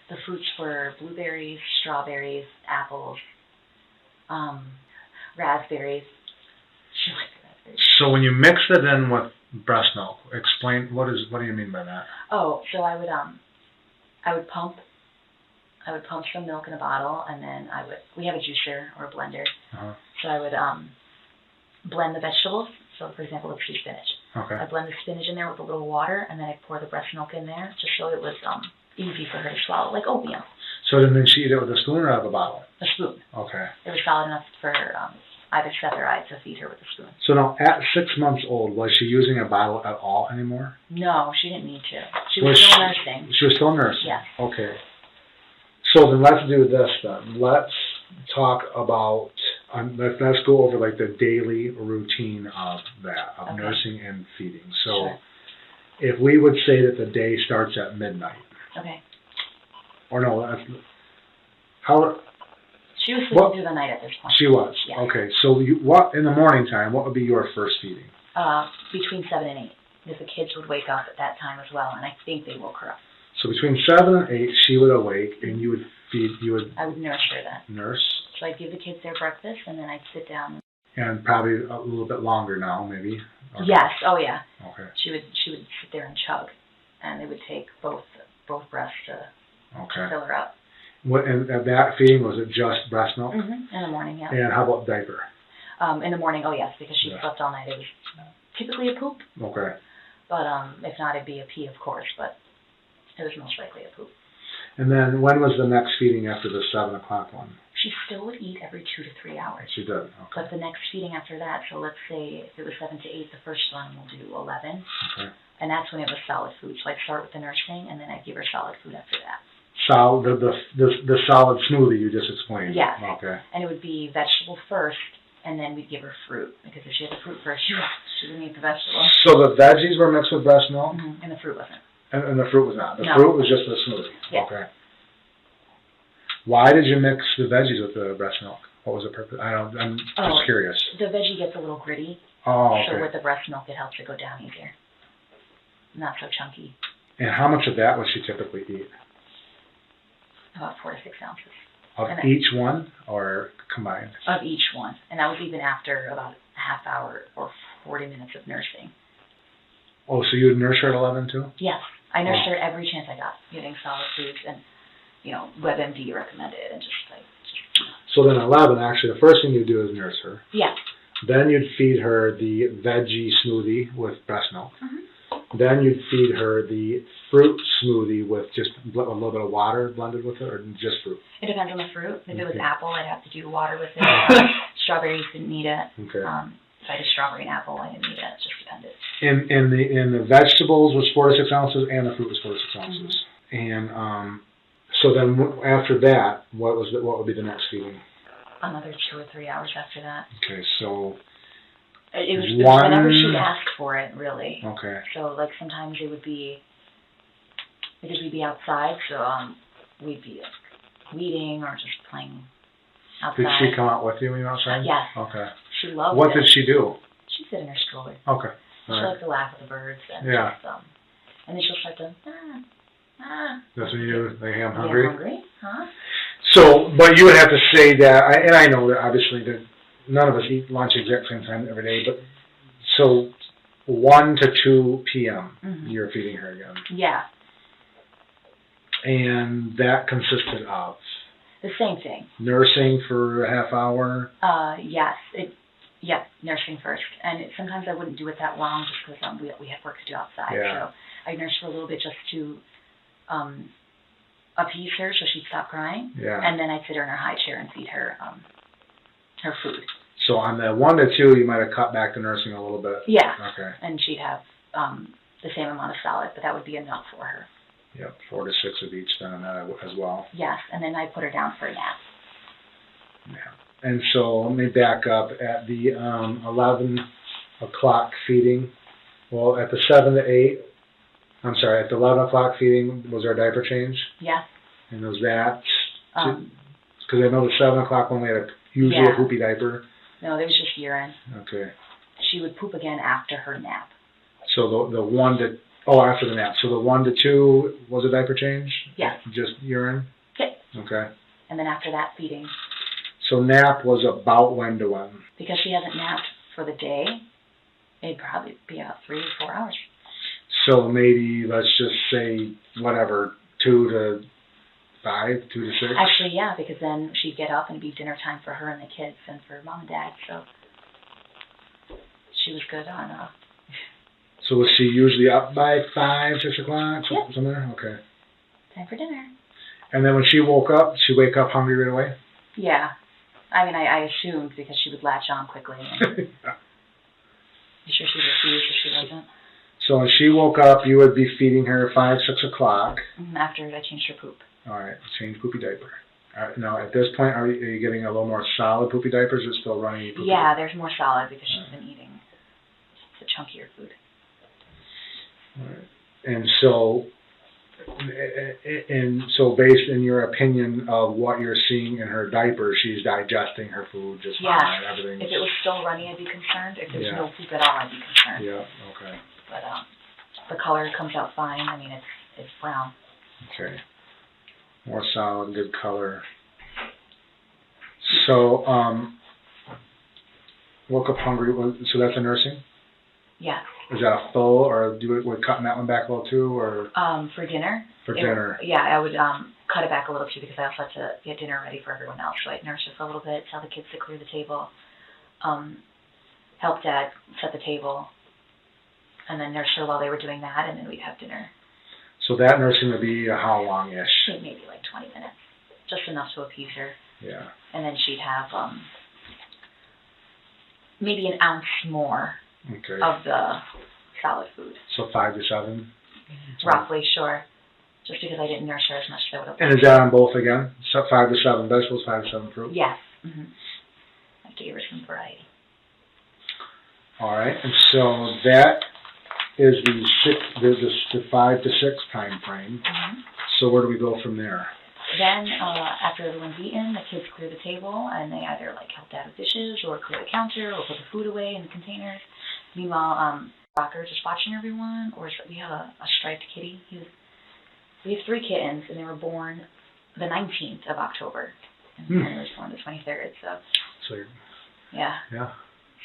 The fruits were blueberries, strawberries, apples, raspberries. She likes raspberries. So when you mix it in with breast milk, explain, what do you mean by that? Oh, so I would pump some milk in a bottle, and then we have a juicer or a blender. Uh-huh. So I would blend the vegetables. So for example, let's do spinach. Okay. I blend the spinach in there with a little water, and then I pour the breast milk in there just so it was easy for her to swallow, like oatmeal. So then she eat it with a spoon or out of a bottle? A spoon. Okay. It was solid enough for either Seth or I to feed her with a spoon. So now, at 6 months old, was she using a bottle at all anymore? No, she didn't need to. She was still nursing. She was still nursing? Yes. Okay. So then let's do this then. Let's talk about, let's go over like the daily routine of that, of nursing and feeding. So sure. If we would say that the day starts at midnight. Okay. Or no, how... She was sleeping through the night at this point. She was? Yes. Okay. So what in the morning time, what would be your first feeding? Between 7 and 8. Because the kids would wake up at that time as well, and I think they woke her up. So between 7 and 8, she would awake, and you would feed, I would nurse her then. Nurse? So I'd give the kids their breakfast, and then I'd sit down. And probably a little bit longer now, maybe? Okay. Yes, oh yeah. Okay. She would sit there and chug, and it would take both breasts to fill her up. And that feeding, was it just breast milk? Mm-hmm. In the morning, yeah. And how about diaper? In the morning, oh yes, because she slept all night. It was typically a poop. Okay. But if not, it'd be a pee, of course, but it was most likely a poop. And then when was the next feeding after the 7 o'clock one? She still would eat every 2 to 3 hours. She did, okay. But the next feeding after that, so let's say if it was 7 to 8, the first one we'll do 11. Okay. And that's when it was solid food. So I'd start with the nursing, and then I'd give her solid food after that. The solid smoothie you just explained? Yes. Okay. And it would be vegetable first, and then we'd give her fruit. Because if she had the fruit first, she wouldn't eat the vegetable. So the veggies were mixed with breast milk? Mm-hmm. And the fruit wasn't. And the fruit was not? The No. fruit was just the smoothie? Yes. Okay. Why did you mix the veggies with the breast milk? What was the purpose? I'm just curious. The veggie gets a little gritty. Oh, okay. So with the breast milk, it helps it go down easier. Not so chunky. And how much of that would she typically eat? About 4 to 6 ounces. Of each one, or combined? Of each one. And that was even after about a half hour or 40 minutes of nursing. Oh, so you would nurse her at 11 too? Yes. I nursed her every chance I got, getting solid foods and, WebMD recommended and just. So then 11, actually, the first thing you do is nurse her. Yeah. Then you'd feed her the veggie smoothie with breast milk. Mm-hmm. Then you'd feed her the fruit smoothie with just a little bit of water blended with it, or just fruit? It depends on the fruit. If it was apple, I'd have to do water with it. Strawberries didn't need it. Okay. If I did strawberry and apple, I didn't need it. It just depended. And the vegetables was 4 to 6 ounces, and the fruit was 4 to 6 ounces. Mm-hmm. And so then after that, what would be the next feeding? Another 2 or 3 hours after that. Okay, so it was whenever she asked for it, really. Okay. So like sometimes it would be because we'd be outside, so we'd be weeding or just playing outside. Did she come out with you when you were outside? Yes. Okay. She loved it. What did she do? She'd sit in her stroller. Okay. She liked to laugh at the birds and just, and then she'll start to That's when you like, I'm hungry? Yeah, hungry, huh? So, but you would have to say that, and I know that obviously that none of us eat lunch exact same time every day, but so 1 to 2 p.m. You're feeding her again. Yeah. And that consisted of? The same thing. Nursing for a half hour? Yes. Nursing first. And sometimes I wouldn't do it that long just because we had work to do outside. Yeah. So I'd nurse for a little bit just to appease her so she'd stop crying. Yeah. And then I'd sit her in her high chair and feed her her food. So on the 1 to 2, you might have cut back the nursing a little bit? Yeah. Okay. And she'd have the same amount of solid, but that would be enough for her. Yep, 4 to 6 of each then on that as well. Yes, and then I put her down for a nap. Yeah. And so let me back up. At the 11 o'clock feeding, well, at the 7 to 8, I'm sorry, at the 11 o'clock feeding, was there a diaper change? Yes. And was that, because I know the 7 o'clock one we had usually a poopy diaper. No, there was just urine. Okay. She would poop again after her nap. So the 1 to Oh, after the nap. So the 1 to 2 was a diaper change? Yes. Just urine? Okay. Okay. And then after that, feeding. So nap was about when to when? Because she hasn't napped for the day, it'd probably be about 3 to 4 hours. So maybe, let's just say, whatever, 2 to 5, 2 to 6? Actually, yeah, because then she'd get up and it'd be dinner time for her and the kids and for mom and dad, so she was good on, So was she usually up by 5, 6 o'clock? Yep. Somewhere? Okay. time for dinner. And then when she woke up, she wake up hungry right away? Yeah. I mean, I assumed because she would latch on quickly. And I'm sure she refused if she wasn't. So when she woke up, you would be feeding her 5, 6 o'clock. After I changed her poop. All right, change poopy diaper. Now, at this point, are you getting a little more solid poopy diapers or still running poopy? Yeah, there's more solid because she's been eating the chunkier food. All right. And so based in your opinion of what you're seeing in her diaper, she's digesting her food just fine. Yeah. Everything's... If it was still runny, I'd be concerned. If there's Yeah. no poop at all, I'd be concerned. Yeah, okay. But the color comes out fine. I mean, it's brown. Okay. More solid, good color. So, woke up hungry, so that's a nursing? Yeah. Is that a full, or we're cutting that one back a little too, or? For dinner. For dinner. Yeah, I would cut it back a little too because I also had to get dinner ready for everyone else. So I'd nurse just a little bit, tell the kids to clear the table, help Dad set the table, and then nurse her while they were doing that, and then we'd have dinner. So that nursing would be how long-ish? Maybe like 20 minutes, just enough to appease her. Yeah. And then she'd have maybe an ounce more Okay. of the solid food. So 5 to 7? Roughly, sure. Just because I didn't nurse her as much as I would have. And is that on both again? So 5 to 7 vegetables, 5 to 7 fruit? Yes. Mm-hmm. I have to give her some variety. All right. And so that is the 5 to 6 time frame. Mm-hmm. So where do we go from there? Then, after everyone's eaten, the kids clear the table, and they either like help Dad with dishes, or clear the counter, or put the food away in the containers. Meanwhile, Rocker just watching everyone, or we have a striped kitty. We have 3 kittens, and they were born the 19th of October, and one was born the 23rd. So yeah. Yeah.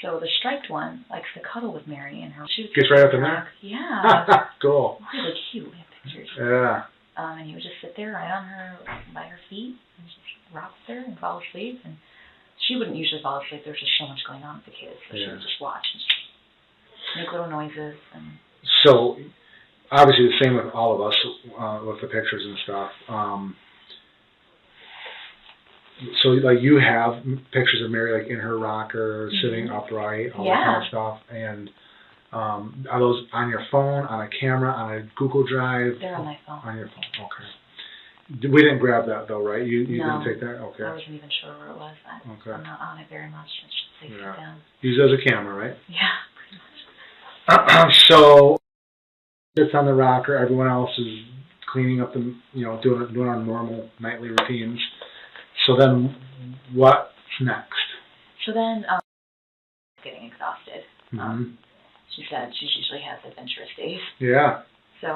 So the striped one likes to cuddle with Mary and her. She Gets right up in there? Yeah. Cool. Really cute. We have pictures. Yeah. And he would just sit there right on her, by her feet, and just rock with her and fall asleep. And she wouldn't usually fall asleep. There was just so much going on with the kids, so she would just watch and just make little noises. And so, obviously the same with all of us, with the pictures and stuff. So, like, you have pictures of Mary, like, in her rocker, sitting upright, all that kind of stuff. And are those on your phone, on a camera, on a Google Drive? They're on my phone. On your phone, okay. We didn't grab that, though, right? You No. didn't take that? Okay. I wasn't even sure where it was. I'm not on it very much. It's just like sit down. Use it as a camera, right? Yeah, pretty much. So, sits on the rocker. Everyone else is cleaning up and doing our normal nightly routines. So then, what's next? So then, getting exhausted. Mm-hmm. She said she usually has adventurous days. Yeah. So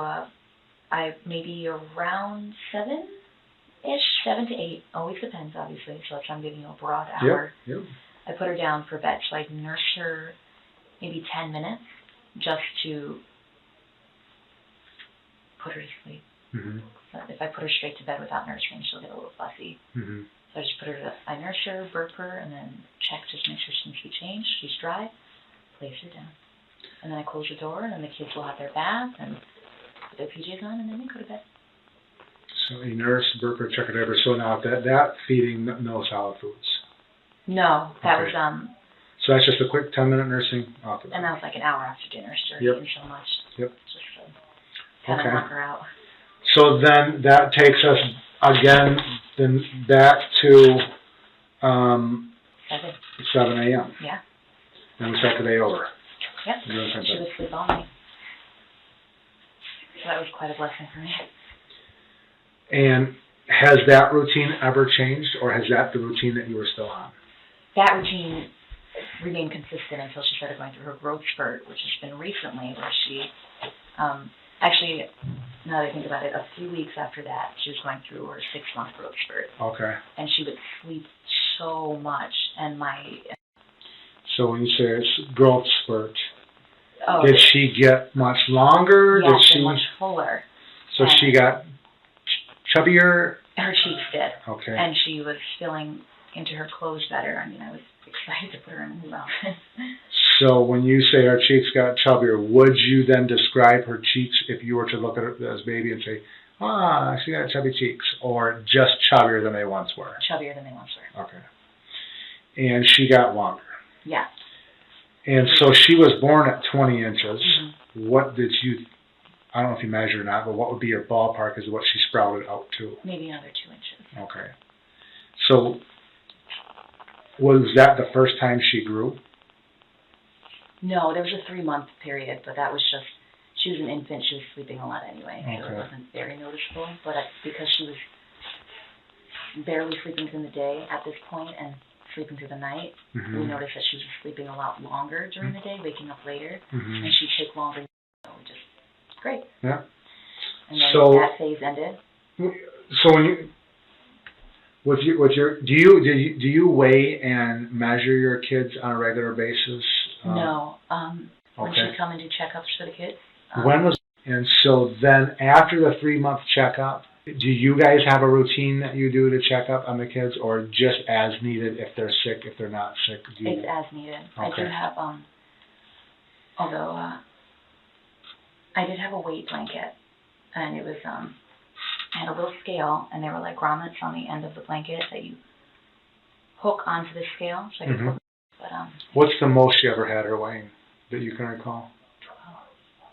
I maybe around 7-ish, 7 to 8. Always depends, obviously. So if I'm giving you a broad hour, Yep. I put her down for bed. So I'd nurse her maybe 10 minutes just to put her to sleep. Mm-hmm. So if I put her straight to bed without nurturing, she'll get a little fussy. Mm-hmm. So I just put her I nurse her, burp her, and then check just make sure she needs to be changed. She's dry, place her down. And then I close the door, and then the kids will have their bath and put their PJs on, and then they go to bed. So you nurse, burp her, check her diaper. So now that feeding, no solid foods. No, that Okay. was So that's just a quick 10-minute nursing off the and that was like an hour after dinner. She started Yep. eating so much. Yep. Just kind of Okay. knock her out. So then that takes us again then back to 7 a.m. Yeah. And we start the day over. Yep. You're doing the same She thing. would sleep all night. So that was quite a blessing for me. And has that routine ever changed, or has that the routine that you were still on? That routine remained consistent until she started going through her growth spurt, which has been recently, where she Actually, now that I think about it, a few weeks after that, she was going through her 6-month growth spurt. Okay. And she would sleep so much, and So when you say it's growth spurt, oh, did she get much longer? yes, Did she? and much fuller. So she got chubbier. Her cheeks did. Okay. And she was feeling into her clothes better. I mean, I was excited to put her in a new outfit. So when you say her cheeks got chubbier, would you then describe her cheeks if you were to look at her as a baby and say, she got chubby cheeks, or just chubbier than they once were? Chubbier than they once were. Okay. And she got longer. Yeah. And so she was born at 20 inches. Mm-hmm. What did you, I don't know if you measure or not, but what would be your ballpark as what she sprouted out to? Maybe another 2 inches. Okay. So was that the first time she grew? No, there was a 3-month period, but that was just, she was an infant, she was sleeping a lot anyway, so it wasn't very noticeable. But because she was barely sleeping through the day at this point and sleeping through the night, we noticed that she was sleeping a lot longer during the day, waking up later, and she'd take longer. So just great. Yeah. And then so, that phase ended. So when you, do you weigh and measure your kids on a regular basis? No. When okay. she'd come and do checkups for the kids. And so then after the 3-month checkup, do you guys have a routine that you do to check up on the kids, or just as needed if they're sick, if they're not sick? It's as needed. Okay. I do have, although I did have a weight blanket, and it was, I had a little scale, and there were like grommets on the end of the blanket that you hook onto the scale, so I could hook. But what's the most you ever had her weighing that you can recall?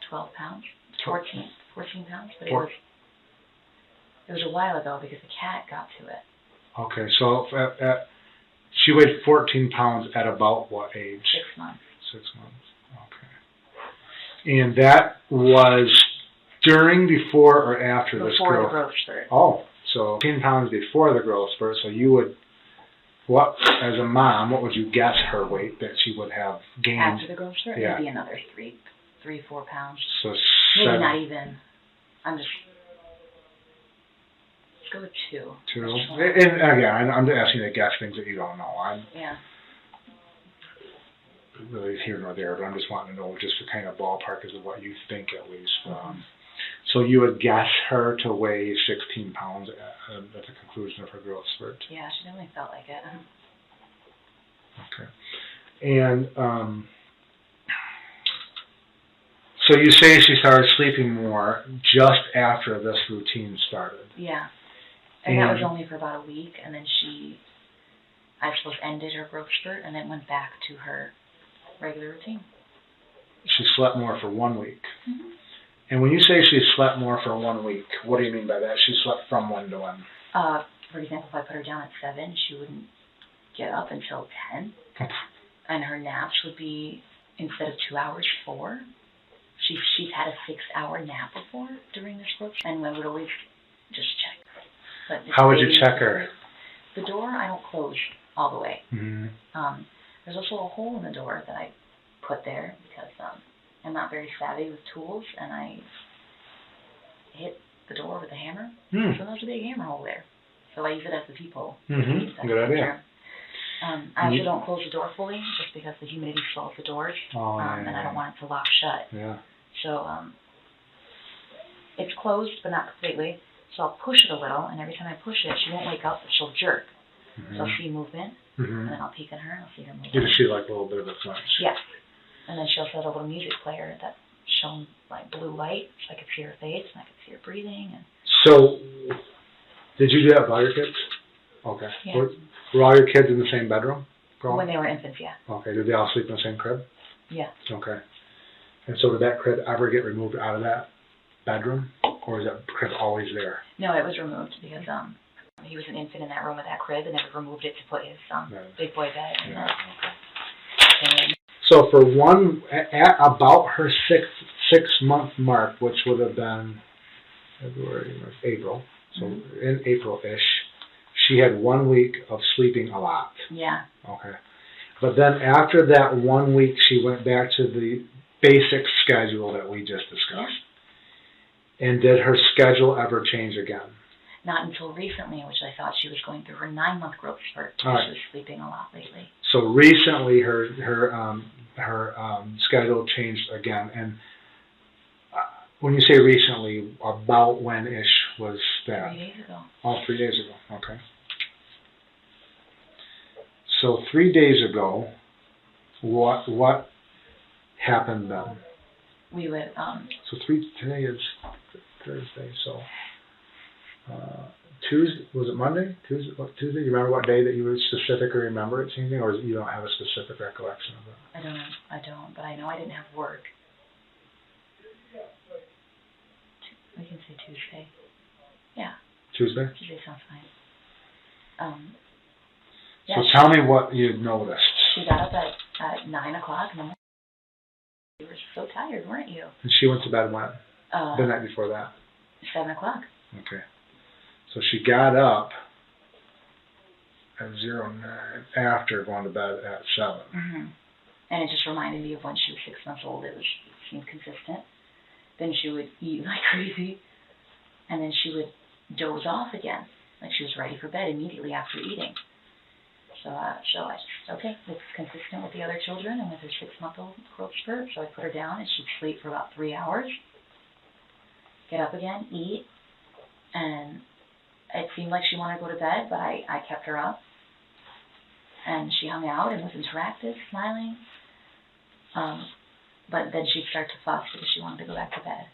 12 pounds, 14 pounds, but it was a while ago because the cat got to it. Okay, so she weighed 14 pounds at about what age? 6 months. 6 months, okay. And that was during, before, or after this growth? Before the growth spurt. Oh, so 15 pounds before the growth spurt, so you would, as a mom, what would you guess her weight that she would have gained? After the growth spurt? Yeah. Maybe another 3-4 pounds. So maybe not even. Let's go with 2. 2. And again, I'm asking you to guess things that you don't know. Yeah. Really here nor there, but I'm just wanting to know just the kind of ballpark as of what you think at least. So you would guess her to weigh 16 pounds at the conclusion of her growth spurt? Yeah, she definitely felt like it. Okay. And so you say she started sleeping more just after this routine started? Yeah. And that was only for about a week, and then I suppose, ended her growth spurt and then went back to her regular routine. She slept more for 1 week. And when you say she slept more for 1 week, what do you mean by that? She slept from when to when? For example, if I put her down at 7, she wouldn't get up until 10. And her naps would be, instead of 2 hours, 4. She's had a 6-hour nap before during this growth, and I would always just check. But how would you check her? The door I don't close all the way. Mm-hmm. There's also a hole in the door that I put there because I'm not very savvy with tools, and I hit the door with a hammer. So there's a big hammer hole there. So I use it as the peephole. Good idea. I also don't close the door fully just because the humidity swells the doors, and I don't want it to lock shut. Yeah. So it's closed, but not completely. So I'll push it a little, and every time I push it, she won't wake up, but she'll jerk. So I'll see movement, and then I'll peek at her, and I'll see her move. Gives she like a little bit of a flinch? Yes. And then she also has a little music player that shone like blue light, so I could see her face, and I could see her breathing. And so, did you do that with all your kids? Okay. Yeah. Were all your kids in the same bedroom? When they were infants, yeah. Okay. Did they all sleep in the same crib? Yeah. Okay. And so did that crib ever get removed out of that bedroom? Or is that crib always there? No, it was removed because he was an infant in that room with that crib, and they removed it to put his big boy bed in there. So for at about her 6-month mark, which would have been February, March, April, so in April-ish, she had 1 week of sleeping a lot. Yeah. Okay. But then after that 1 week, she went back to the basic schedule that we just discussed. And did her schedule ever change again? Not until recently, which I thought she was going through her 9-month growth spurt. All right. She was sleeping a lot lately. So recently, her schedule changed again. And when you say recently, about when-ish was that? 3 days ago. Oh, 3 days ago. Okay. So 3 days ago, what happened then? We would So today is Thursday. So Tuesday, was it Monday? Tuesday. Tuesday. You remember what day that you would specifically remember it changing, or you don't have a specific recollection of it? I don't, but I know I didn't have work. We can say Tuesday. Yeah. Tuesday. Tuesday sounds fine. So tell me what you noticed. She got up at 9 o'clock in the morning. You were so tired, weren't you? And she went to bed when? The night before that. 7 o'clock. Okay. So she got up at 09 after going to bed at 7. Mm-hmm. And it just reminded me of when she was 6 months old. It seemed consistent. Then she would eat like crazy, and then she would doze off again, like she was ready for bed immediately after eating. So I just, okay, it's consistent with the other children and with her 6-month-old growth spurt. So I put her down, and she'd sleep for about 3 hours, get up again, eat, and it seemed like she wanted to go to bed, but I kept her up, and she hung out and was interactive, smiling. But then she'd start to fuss because she wanted to go back to bed.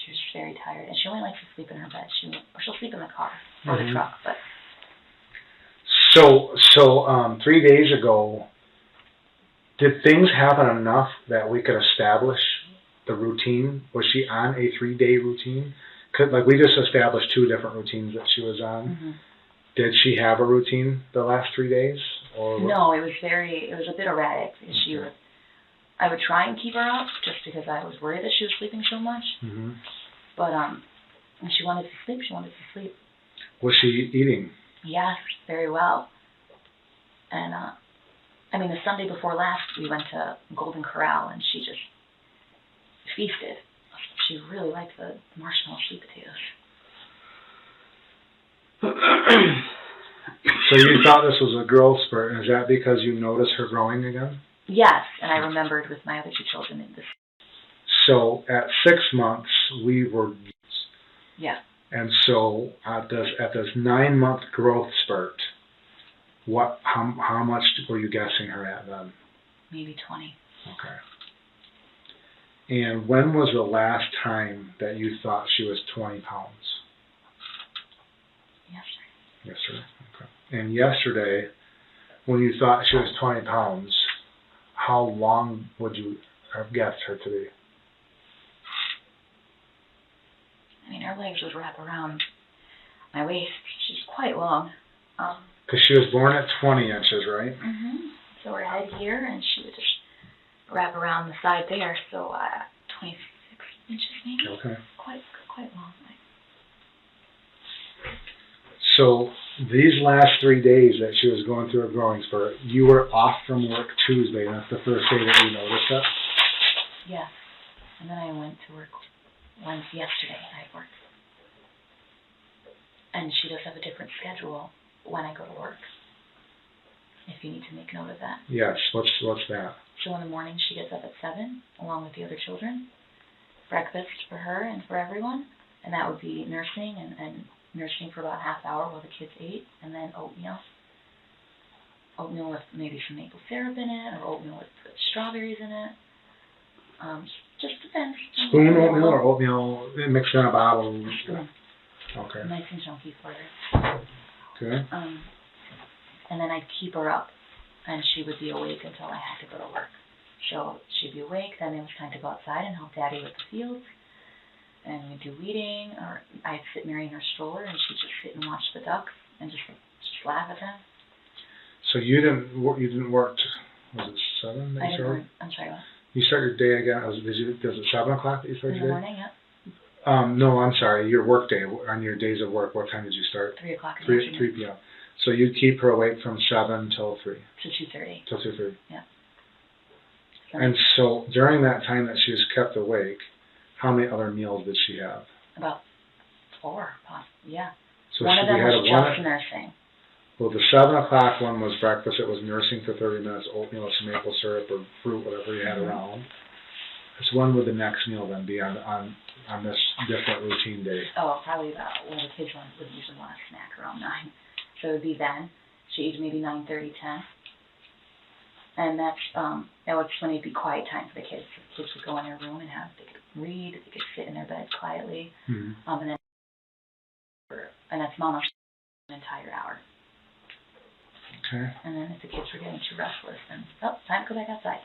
She was very tired, and she only likes to sleep in her bed. She'll sleep in the car or the truck, but. So 3 days ago, did things happen enough that we could establish the routine? Was she on a 3-day routine? Like we just established 2 different routines that she was on. Mm-hmm. Did she have a routine the last 3 days? Or no, it was a bit erratic. Okay. I would try and keep her up just because I was worried that she was sleeping so much. Mm-hmm. But when she wanted to sleep, she wanted to sleep. Was she eating? Yes, very well. And the Sunday before last, we went to Golden Corral, and she just feasted. She really liked the marshmallow sweet potatoes. So you thought this was a growth spurt, and is that because you noticed her growing again? Yes, and I remembered with my other 2 children in this. So at 6 months, we were. Yeah. And so at this 9-month growth spurt, how much were you guessing her at then? Maybe 20. Okay. And when was the last time that you thought she was 20 pounds? Yesterday. Yesterday. Okay. And yesterday, when you thought she was 20 pounds, how long would you have guessed her to be? Her legs would wrap around my waist. She's quite long. Because she was born at 20 inches, right? Mm-hmm. So her head here, and she would just wrap around the side there. So 26 inches maybe. Okay. Quite long. So these last 3 days that she was going through a growing spurt, you were off from work Tuesday, and that's the first day that you noticed that? Yes. And then I went to work yesterday. I had work. And she does have a different schedule when I go to work. If you need to make note of that. Yes. What's that? So in the morning she gets up at 7, along with the other children. Breakfast for her and for everyone. And that would be nursing and nursing for about a half hour while the kids ate, and then oatmeal. Oatmeal with maybe some maple syrup in it, or oatmeal with strawberries in it. Just depends. Spoon oatmeal or oatmeal mixed in a bottle? Spoon. Okay. Nice and chunky for her. Okay. And then I'd keep her up, and she would be awake until I had to go to work. So she'd be awake, then it was time to go outside and help Daddy with the fields. And we'd do weeding, or I'd sit Mary in her stroller, and she'd just sit and watch the ducks and just laugh at them. So you didn't work? Was it 7? I didn't work. I'm sorry. What? You start your day again. Was it 7 o'clock that you started your day? In the morning, yeah. No, I'm sorry. Your work day on your days of work. What time did you start? 3 o'clock in the afternoon. 3 p.m. So you keep her awake from 7 till 3. To 2:30. Till 2:30. Yeah. And so during that time that she was kept awake, How many other meals did she have? About 4, possibly, yeah. So One of them was just nursing. Well, the 7 o'clock one was breakfast. It was nursing for 30 minutes, oatmeal, some maple syrup or fruit, whatever you had around. So when would the next meal then be on this different routine day? Oh, probably about, well, the kids would usually want a snack around 9. So it would be then. She eats maybe 9:30, 10. And that was when it'd be quiet time for the kids. So the kids would go in their room and they could read, they could sit in their bed quietly. Mm-hmm. And that's malnutrition an entire hour. Okay. And then if the kids were getting too restless, then, time to go back outside.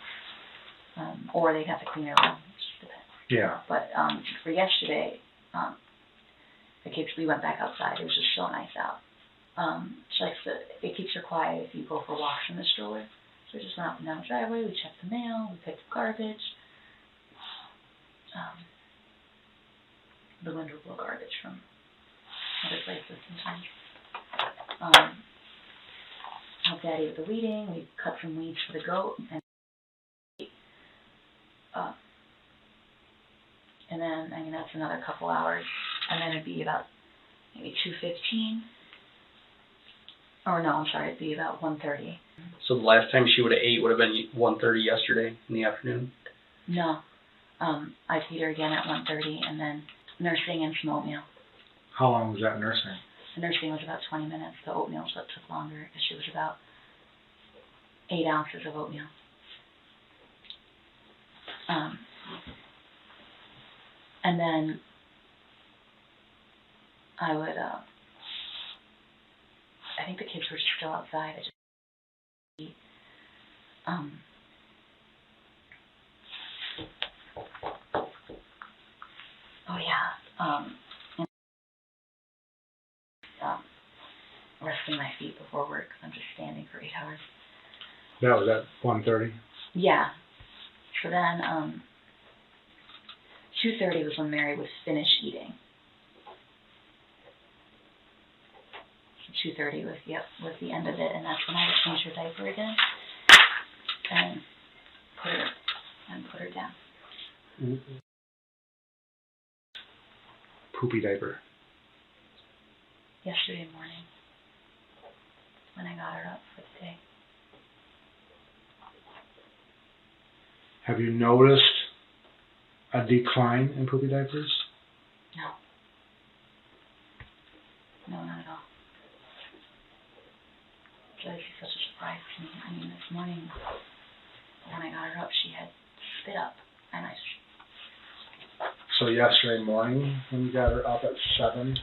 Or they'd have to clean their room. It just depends. Yeah. But for yesterday, the kids, we went back outside. It was just so nice out. She likes it keeps her quiet if you go for walks in the stroller. So we just went up and down the driveway, we checked the mail, we picked up garbage. The wind will blow garbage from other places sometimes. Helped Daddy with the weeding, we cut some weeds for the goat, and then, that's another couple hours, and then it'd be about maybe 2:15. Or no, I'm sorry, it'd be about 1:30. So the last time she would have ate would have been 1:30 yesterday in the afternoon? No. I'd feed her again at 1:30 and then nursing and some oatmeal. How long was that nursing? The nursing was about 20 minutes. The oatmeal took longer because she was about 8 ounces of oatmeal. And then I would, I think the kids were still outside. Resting my feet before work because I'm just standing for 8 hours. That was at 1:30? Yeah. So then, 2:30 was when Mary would finish eating. 2:30 was the end of it, and that's when I would change her diaper again and put her down. Mm-hmm. Poopy diaper. Yesterday morning, when I got her up for the day. Have you noticed a decline in poopy diapers? No. No, not at all. It's such a surprise to me. This morning, when I got her up, she had spit up, and So yesterday morning, when you got her up at 7,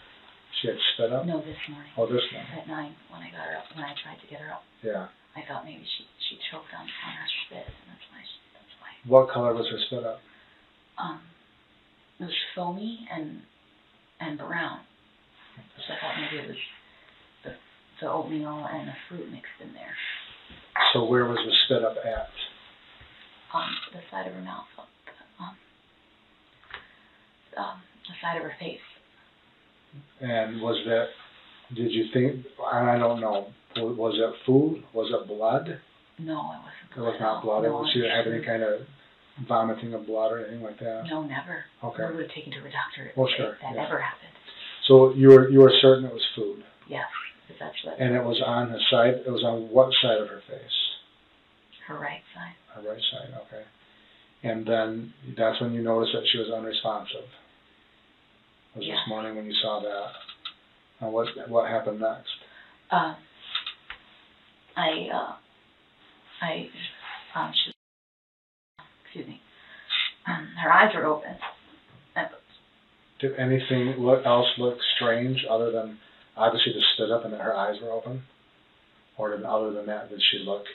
she had spit up? No, this morning. Oh, this morning. At 9, when I got her up, when I tried to get her up. Yeah. I thought maybe she choked on her spit, and that's why. What color was her spit up? It was foamy and brown. So I thought maybe it was the oatmeal and the fruit mixed in there. So where was the spit up at? The side of her mouth, the side of her face. And was that, did you think, I don't know, was it food? Was it blood? No, it wasn't blood. It was not blood? No, She had any kind of vomiting of blood or anything like that? No, never. Okay. We would have taken to a doctor Well, sure. if that ever happened. So you were certain it was food? Yes, because that's what. And it was on the side, it was on what side of her face? Her right side. Her right side, okay. And then that's when you noticed that she was unresponsive? Was Yeah. This morning when you saw that? And what happened next? Her eyes were open. Did anything else look strange other than obviously just stood up and that her eyes were open? Or other than that, did she look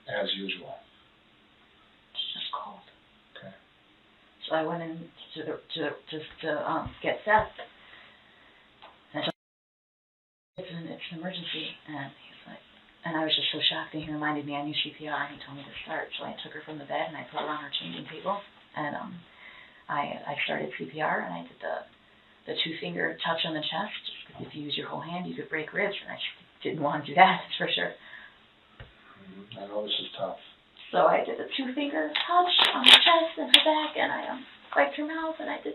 as usual? It's just cold. Okay. So I went in to get Seth. And it's an emergency, and he's like, and I was just so shocked, and he reminded me I knew CPR, and he told me to start. So I took her from the bed and I put her on her changing table, and I started CPR, and I did the 2-finger touch on the chest. If you use your whole hand, you could break ribs, and I didn't want to do that, that's for sure. I know this is tough. So I did a 2-finger touch on the chest and her back, and wiped her mouth, and I did,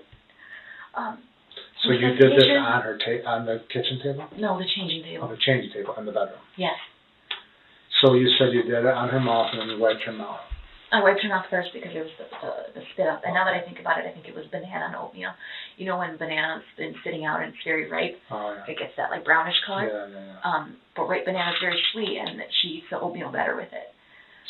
So you did this on her on the kitchen table? No, the changing On table. the changing table in the bedroom? Yes. So you said you did it on her mouth and then you wiped her mouth? I wiped her mouth first because there was the spit up. And now that I think about it, I think it was banana and oatmeal. You know when banana's been sitting out and it's very ripe? Oh, yeah. It gets that like brownish color. Yeah. But ripe banana's very sweet, and she eats the oatmeal better with it.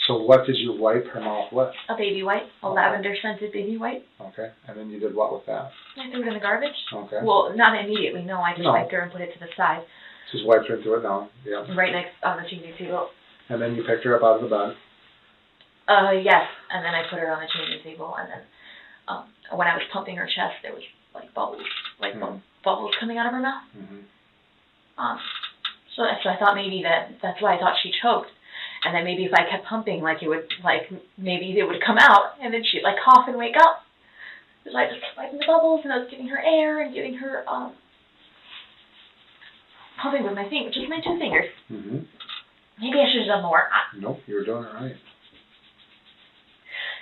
So what did you wipe her mouth with? A baby wipe, a lavender scented baby wipe. Okay. And then you did what with that? I threw it in the garbage. Okay. Well, not immediately, no. I just wiped her and put it to the side. Just wiped her into it now? Yeah. Right next on the changing table. And then you picked her up out of the bed? Yes. And then I put her on the changing table, and then when I was pumping her chest, there was like bubbles, bubbles coming out of her mouth. Mm-hmm. So I thought maybe that's why I thought she choked. And then maybe if I kept pumping, it would, maybe it would come out, and then she'd, cough and wake up. So I just kept wiping the bubbles, and I was giving her air and giving her, pumping with my feet, which is my 2 fingers. Mm-hmm. Maybe I should have done more. Nope, you were doing it right.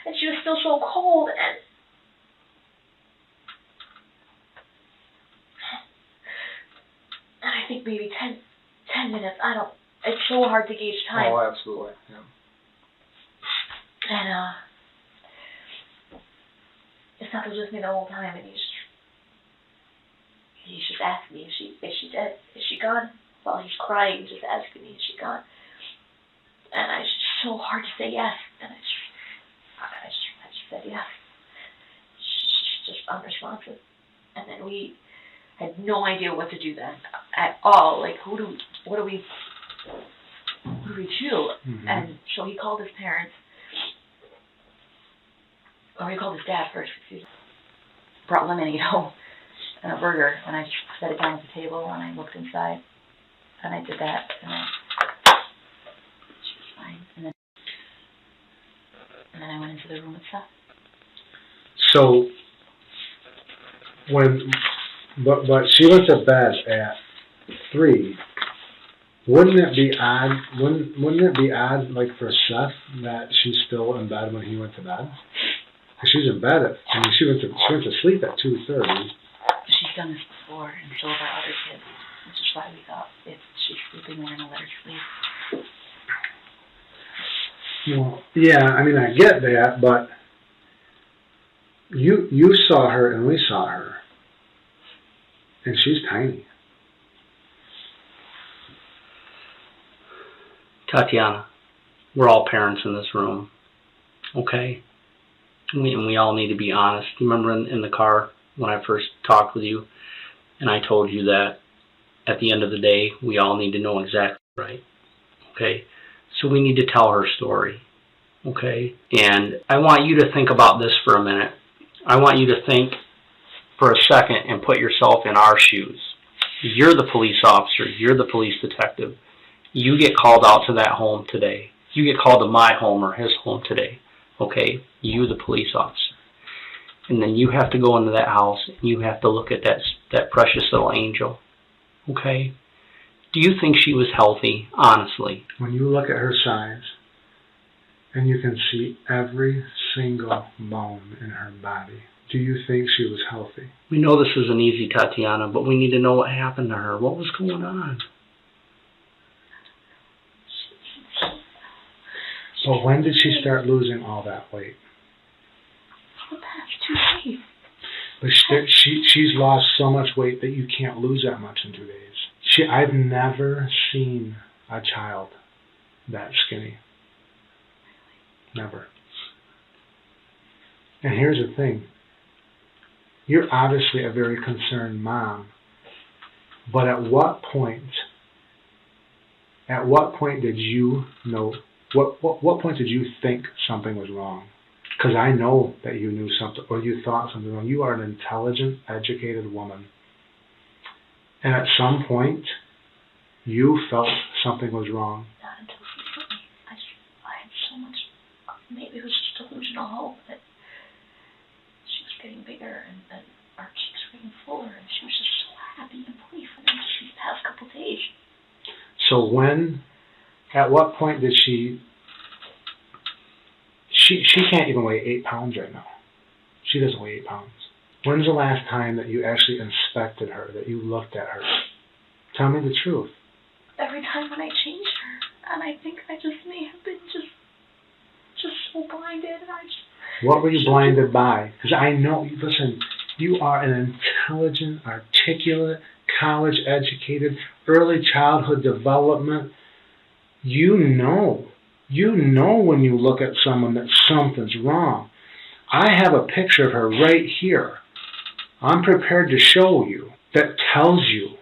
And she was still so cold, and I think maybe 10 minutes, it's so hard to gauge time. Oh, absolutely, yeah. And, Seth was with me the whole time, and he's just asking me, is she dead? Is she gone? While he's crying, just asking me, is she gone? And it's just so hard to say yes, and I just said yes. She's just unresponsive. And then we had no idea what to do then, at all. What do we do? Mm-hmm. And so he called his parents, or he called his dad first, brought lemonade home and a burger, and I just set it down at the table, and I looked inside, and I did that, and she was fine, and then I went into the room with Seth. So, but she went to bed at 3. Wouldn't it be odd? Wouldn't it be odd, for Seth, that she's still in bed when he went to bed? Because she's in bed she went to sleep at 2:30. She's done this before, and so have our other kids, which is why we thought if she's sleeping, we're gonna let her sleep. Well, yeah, I get that, but you saw her and we saw her, and she's tiny. Tatiana, we're all parents in this room, okay? And we all need to be honest. You remember in the car when I first talked with you, and I told you that at the end of the day, we all need to know exactly right, okay? So we need to tell her story, okay? And I want you to think about this for a minute. I want you to think for a second and put yourself in our shoes. You're the police officer. You're the police detective. You get called out to that home today. You get called to my home or his home today, okay? You, the police officer. And then you have to go into that house and you have to look at that precious little angel, okay? Do you think she was healthy, honestly? When you look at her size and you can see every single bone in her body, do you think she was healthy? We know this isn't easy, Tatiana, but we need to know what happened to her. What was going on? But when did she start losing all that weight? For the past 2 days. But she's lost so much weight that you can't lose that much in 2 days. I've never seen a child that skinny. Never. And here's the thing. You're obviously a very concerned mom, but at what point did you know, what point did you think something was wrong? Because I know that you knew something, or you thought something was wrong. You are an intelligent, educated woman. And at some point, you felt something was wrong. Not until she put me. I had so much, maybe it was just delusional hope that she was getting bigger and our cheeks were getting fuller, and she was just so happy and playful in just these past couple days. So at what point did she can't even weigh 8 pounds right now. She doesn't weigh 8 pounds. When's the last time that you actually inspected her, that you looked at her? Tell me the truth. Every time when I change her, and I think I just may have been just so blinded, and I just... What were you blinded by? Because I know, listen, you are an intelligent, articulate, college-educated, early childhood development. You know when you look at someone that something's wrong. I have a picture of her right here. I'm prepared to show you that tells you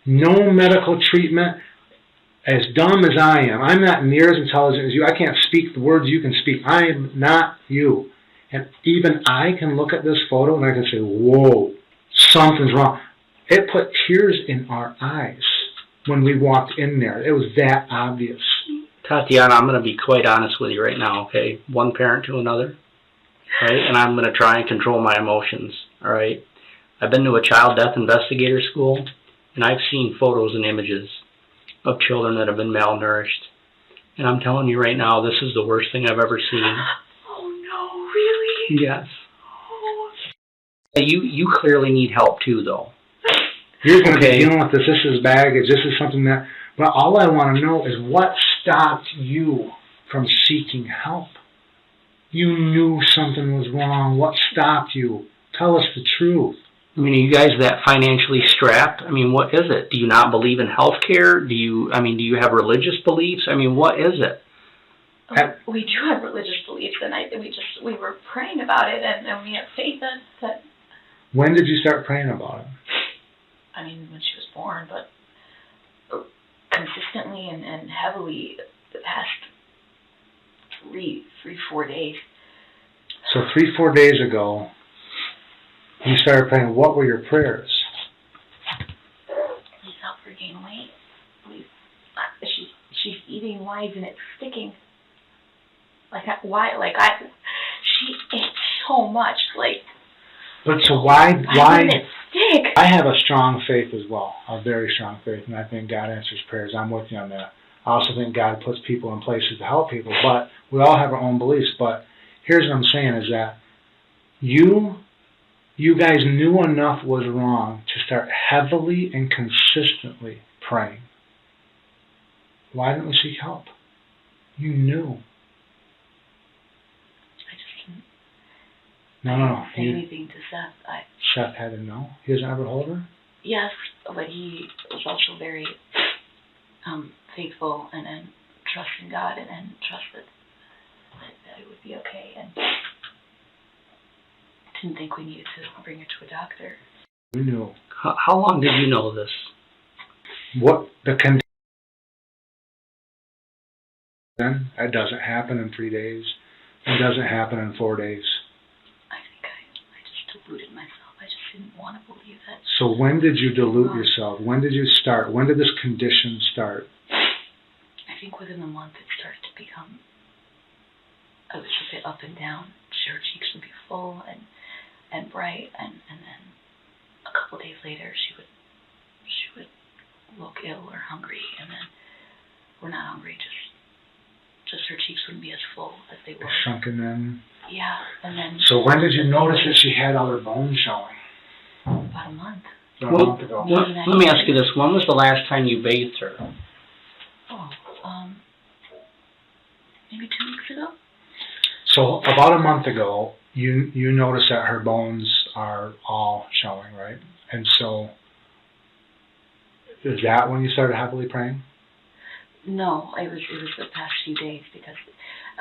no medical treatment. As dumb as I am, I'm not near as intelligent as you. I can't speak the words you can speak. I am not you. And even I can look at this photo and I can say, whoa, something's wrong. It put tears in our eyes when we walked in there. It was that obvious. Tatiana, I'm going to be quite honest with you right now, okay? One parent to another, right? And I'm going to try and control my emotions, all right? I've been to a child death investigator school, and I've seen photos and images of children that have been malnourished. And I'm telling you right now, this is the worst thing I've ever seen. Oh no, really? Yes. Oh. You clearly need help too, though. You're going to be dealing with this. This is baggage. This is something that... But all I want to know is what stopped you from seeking help? You knew something was wrong. What stopped you? Tell us the truth. I mean, are you guys that financially strapped? I mean, what is it? Do you not believe in health care? Do you have religious beliefs? I mean, what is it? We do have religious beliefs, and we were praying about it, and we have faith that... When did you start praying about it? I mean, when she was born, but consistently and heavily the past 4 days. So 3-4 days ago, you started praying. What were your prayers? Please help her gain weight. She's eating wise and it's sticking. She ate so much. But so why didn't it stick? I have a strong faith as well, a very strong faith, and I think God answers prayers. I'm with you on that. I also think God puts people in places to help people, but we all have our own beliefs. But here's what I'm saying is that you guys knew enough was wrong to start heavily and consistently praying. Why didn't we seek help? You knew. I just didn't. No. Say anything to Seth. Seth had to know. He doesn't ever hold her? Yes, but he was also very faithful and trust in God and trust that it would be okay, and didn't think we needed to bring her to a doctor. We knew. How long did you know this? What the condition? That doesn't happen in 3 days. It doesn't happen in 4 days. I think I just deluded myself. I just didn't want to believe that. So when did you delude yourself? When did you start? When did this condition start? I think within a month it started to become, it was a bit up and down. Her cheeks would be full and bright, and then a couple days later she would look ill or hungry, and then we're not hungry, just her cheeks wouldn't be as full as they were. Shrunken in. Yeah, and then... So when did you notice that she had other bones showing? About a month. About a month ago. Let me ask you this. When was the last time you bathed her? Maybe 2 weeks ago. So about a month ago, you noticed that her bones are all showing, right? And so, is that when you started heavily praying? No, it was the past few days, because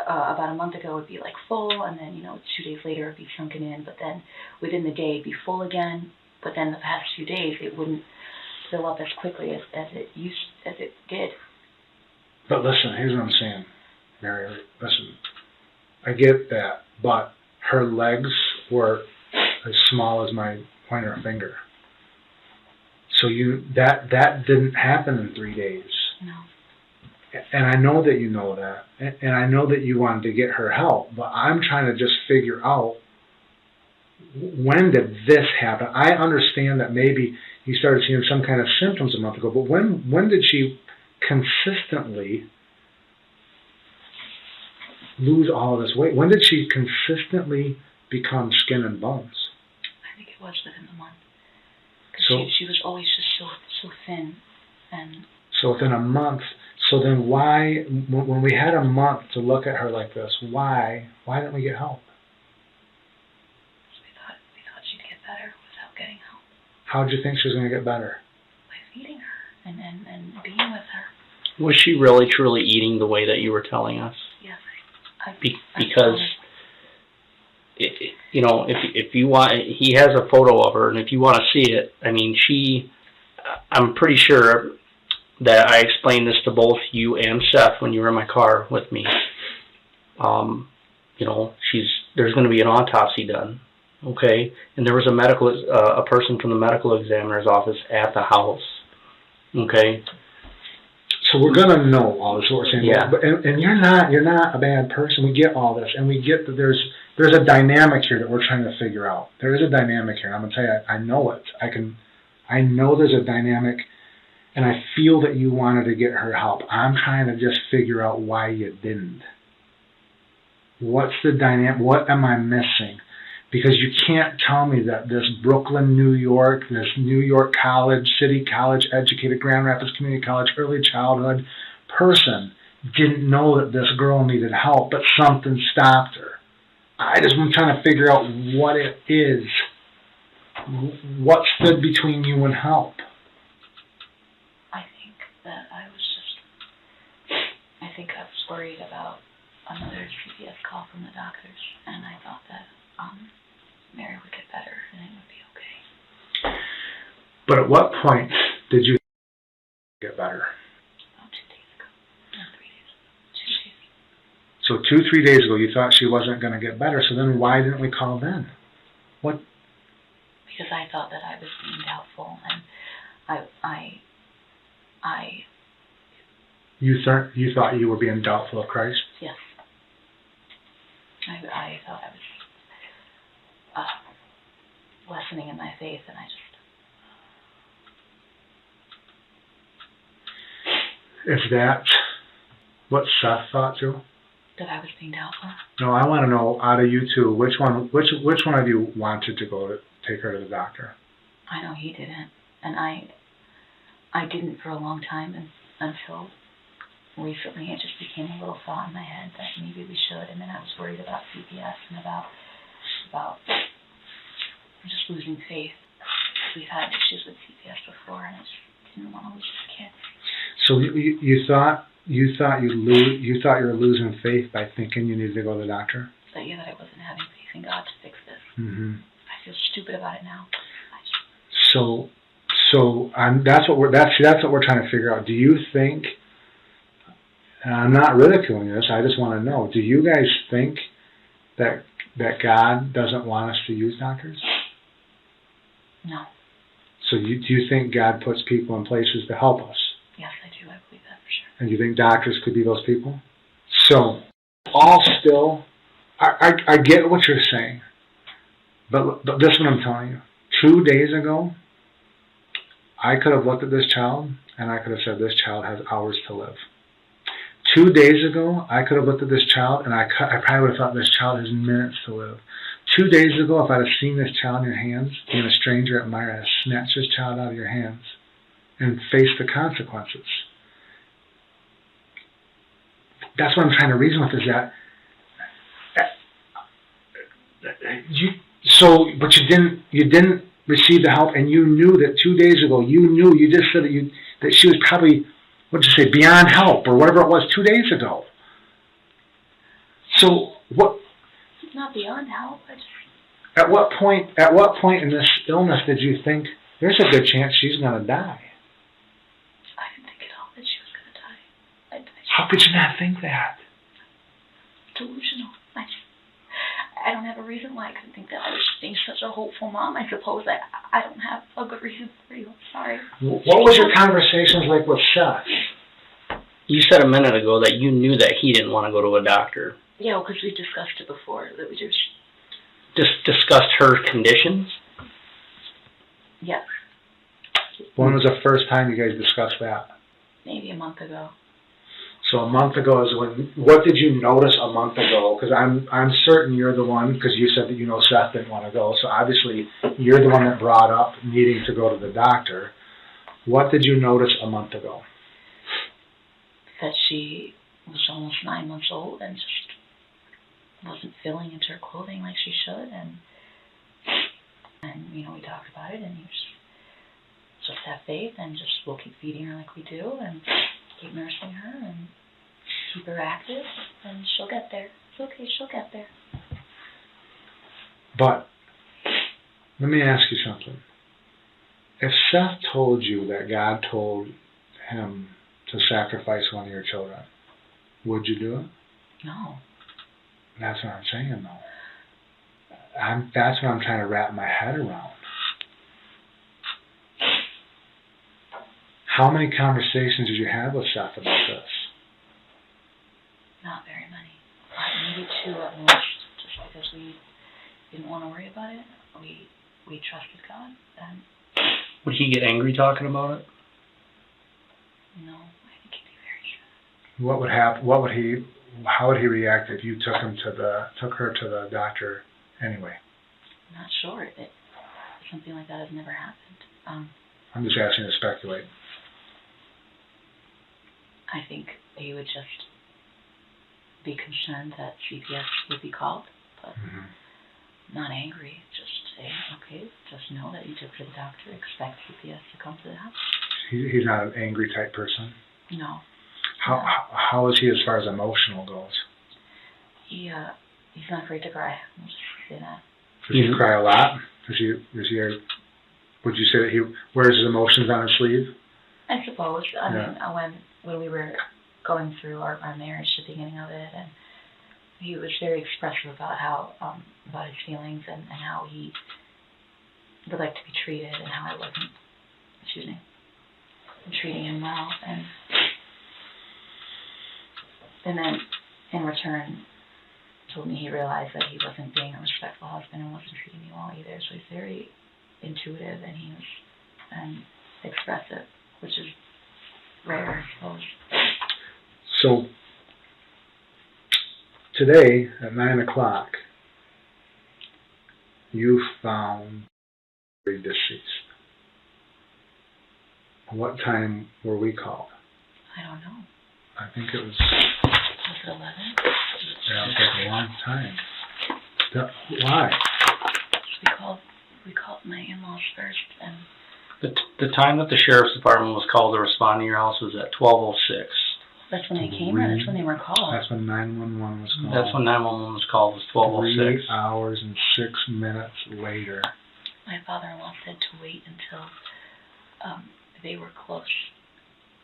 about a month ago it would be full, and then 2 days later it would be sunken in, but then within the day it'd be full again. But then the past few days it wouldn't fill up as quickly as it did. But listen, here's what I'm saying, Mary. Listen, I get that, but her legs were as small as my pointer finger. So that didn't happen in 3 days. No. And I know that you know that, and I know that you wanted to get her help, but I'm trying to just figure out, when did this happen? I understand that maybe you started seeing some kind of symptoms a month ago, but when did she consistently lose all of this weight? When did she consistently become skin and bones? I think it was within the month. So, Because she was always just so thin. And so within a month. So then why, when we had a month to look at her like this, why didn't we get help? we thought she'd get better without getting help. How did you think she was going to get better? By feeding her and being with her. Was she really truly eating the way that you were telling us? Yes. Because, you know, if you want, he has a photo of her, and if you want to see it, I mean, I'm pretty sure that I explained this to both you and Seth when you were in my car with me. You know, there's going to be an autopsy done, okay? And there was a person from the medical examiner's office at the house, okay? So we're gonna know all this, what we're saying. Yeah. But, and you're not a bad person. We get all this, and we get that there's a dynamic here that we're trying to figure out. There is a dynamic here. I'm gonna tell you, I know it. I know there's a dynamic, and I feel that you wanted to get her help. I'm trying to just figure out why you didn't. What's the dynamic? What am I missing? Because you can't tell me that this Brooklyn, New York, this New York college, city college educated, Grand Rapids Community College, early childhood person didn't know that this girl needed help, but something stopped her. I'm trying to figure out what it is. What stood between you and help? I think that I was worried about another CPS call from the doctors, and I thought that Mary would get better and it would be okay. But at what point did you get better? About 2 days ago. No, 3 days. 2 days. So 2-3 days ago you thought she wasn't going to get better, so then why didn't we call then? What? Because I thought that I was being doubtful, and You thought you were being doubtful of Christ? Yes. I thought I was lessening in my faith, and I just... Is that what Seth thought too? That I was being doubtful? No, I want to know, out of you two, which one of you wanted to go to take her to the doctor? I know he didn't, and I didn't for a long time, until recently it just became a little thought in my head that maybe we should, and then I was worried about CPS and about just losing faith. We've had issues with CPS before, and I just didn't want to lose this kid. So you thought you were losing faith by thinking you needed to go to the doctor? That I wasn't having faith in God to fix this. Mm-hmm. I feel stupid about it now. So that's what we're trying to figure out. Do you think? And I'm not ridiculing this. I just want to know. Do you guys think that God doesn't want us to use doctors? No. So do you think God puts people in places to help us? Yes, I do. I believe that for sure. And you think doctors could be those people? So, all still, I get what you're saying, but this is what I'm telling you. 2 days ago, I could have looked at this child and I could have said, this child has hours to live. 2 days ago, I could have looked at this child and I probably would have thought this child has minutes to live. 2 days ago, if I'd have seen this child in your hands, being a stranger at Myra, I'd have snatched this child out of your hands and faced the consequences. That's what I'm trying to reason with, is that but you didn't receive the help, and you knew that 2 days ago, you just said that she was probably, beyond help, or whatever it was 2 days ago. So what? It's not beyond help. At what point in this illness did you think there's a good chance she's going to die? I didn't think at all that she was going to die. How could you not think that? Delusional. I don't have a reason why I couldn't think that. I was just being such a hopeful mom. I suppose that I don't have a good reason for you. I'm sorry. What was your conversations like with Seth? You said a minute ago that you knew that he didn't want to go to a doctor. Yeah, because we discussed it before. That we just discussed her conditions? Yeah. When was the first time you guys discussed that? Maybe a month ago. So a month ago is when, what did you notice a month ago? Because I'm certain you're the one, because you said that you know Seth didn't want to go, so obviously you're the one that brought up needing to go to the doctor. What did you notice a month ago? That she was almost 9 months old and just wasn't filling into her clothing like she should, and you know, we talked about it, and you just have faith, and just we'll keep feeding her like we do, and keep nursing her, and keep her active, and she'll get there. It's okay, she'll get there. But let me ask you something. If Seth told you that God told him to sacrifice one of your children, would you do it? No. That's what I'm saying, though. That's what I'm trying to wrap my head around. How many conversations did you have with Seth about this? Not very many. Maybe 2 at most, just because we didn't want to worry about it. We trusted God, and Would he get angry talking about it? no, I think he'd be very sad. What would happen? What would he? How would he react if you took her to the doctor anyway? I'm not sure. Something like that has never happened. I'm just asking you to speculate. I think he would just be concerned that CPS would be called, but not angry. Just say, okay, just know that you took her to the doctor. Expect CPS to come to the house. He's not an angry type person. No. How is he as far as emotional goes? He's not afraid to cry. I'll just say that. Does he cry a lot? Would you say that he wears his emotions on his sleeve? I suppose. I mean, when we were going through our marriage, the beginning of it, and he was very expressive about about his feelings and how he would like to be treated, and how I wasn't, treating him well, and then in return told me he realized that he wasn't being a respectful husband and wasn't treating me well either. So he's very intuitive, and he was expressive, which is rare, I suppose. So today at 9 o'clock, you found Mary deceased. What time were we called? I don't know. I think it was. Was it 11? Yeah, it was like a long time. Why? We called my in-laws first, and The time that the sheriff's department was called to respond to your house was at 12:06. that's when they came, or that's when they were called? That's when 911 was called. That's when 911 was called, was 12:06. 3 hours and 6 minutes later. My father-in-law said to wait until they were close,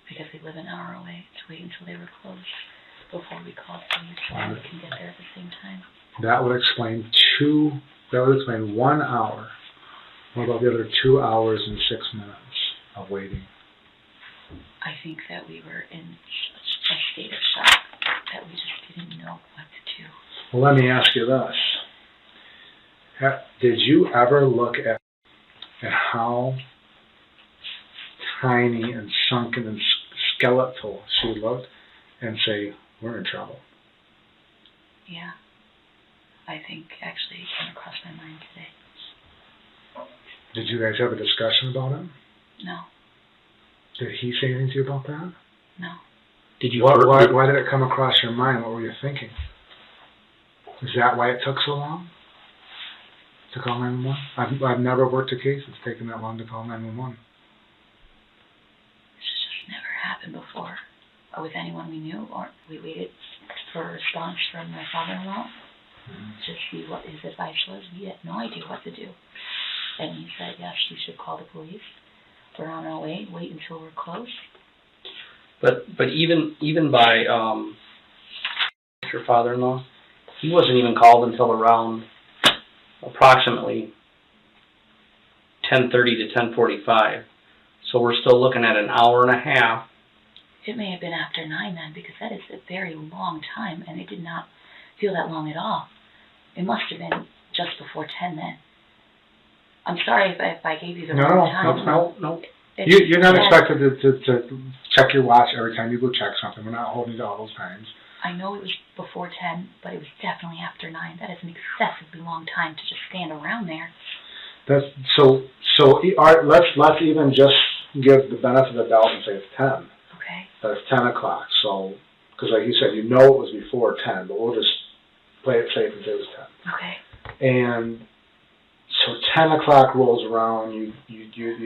because they live an hour away, to wait until they were close before we called police, so we can get there at the same time. That would explain 1 hour. What about the other 2 hours and 6 minutes of waiting? I think that we were in such a state of shock that we just didn't know what to do. Well, let me ask you this. Did you ever look at how tiny and sunken and skeletal she looked and say, we're in trouble? Yeah. I think actually it came across my mind today. Did you guys have a discussion about it? No. Did he say anything to you about that? No. Did you? Why did it come across your mind? What were you thinking? Is that why it took so long to call 911? I've never worked a case that's taken that long to call 911. This has just never happened before with anyone we knew, or we waited for a response from my father-in-law to see what his advice was. We had no idea what to do. And he said, yes, we should call the police. We're on our way. Wait until we're close. But even by your father-in-law, he wasn't even called until around approximately 10:30 to 10:45. So we're still looking at an hour and a half. It may have been after 9 then, because that is a very long time, and it did not feel that long at all. It must have been just before 10 then. I'm sorry if I gave you the wrong time. No. You're not expected to check your watch every time you go check something. We're not holding you to all those times. I know it was before 10, but it was definitely after 9. That is an excessively long time to just stand around there. That's so. All right, let's even just give the benefit of the doubt and say it's 10. Okay. That it's 10 o'clock. So, because like you said, you know it was before 10, but we'll just play it safe and say it was 10. Okay. And so 10 o'clock rolls around. You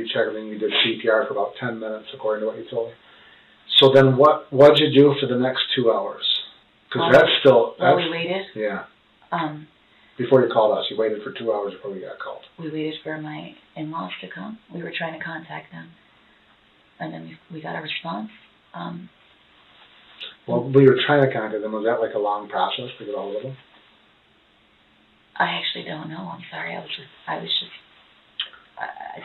check everything. You did CPR for about 10 minutes, according to what you told me. So then, what'd you do for the next 2 hours? Because that's still. Well, we waited. Yeah. Before you called us, you waited for 2 hours before we got called. We waited for my in-laws to come. We were trying to contact them. And then we got a response. Well, we were trying to contact them. Was that like a long process to get a hold of them? I actually don't know. I'm sorry.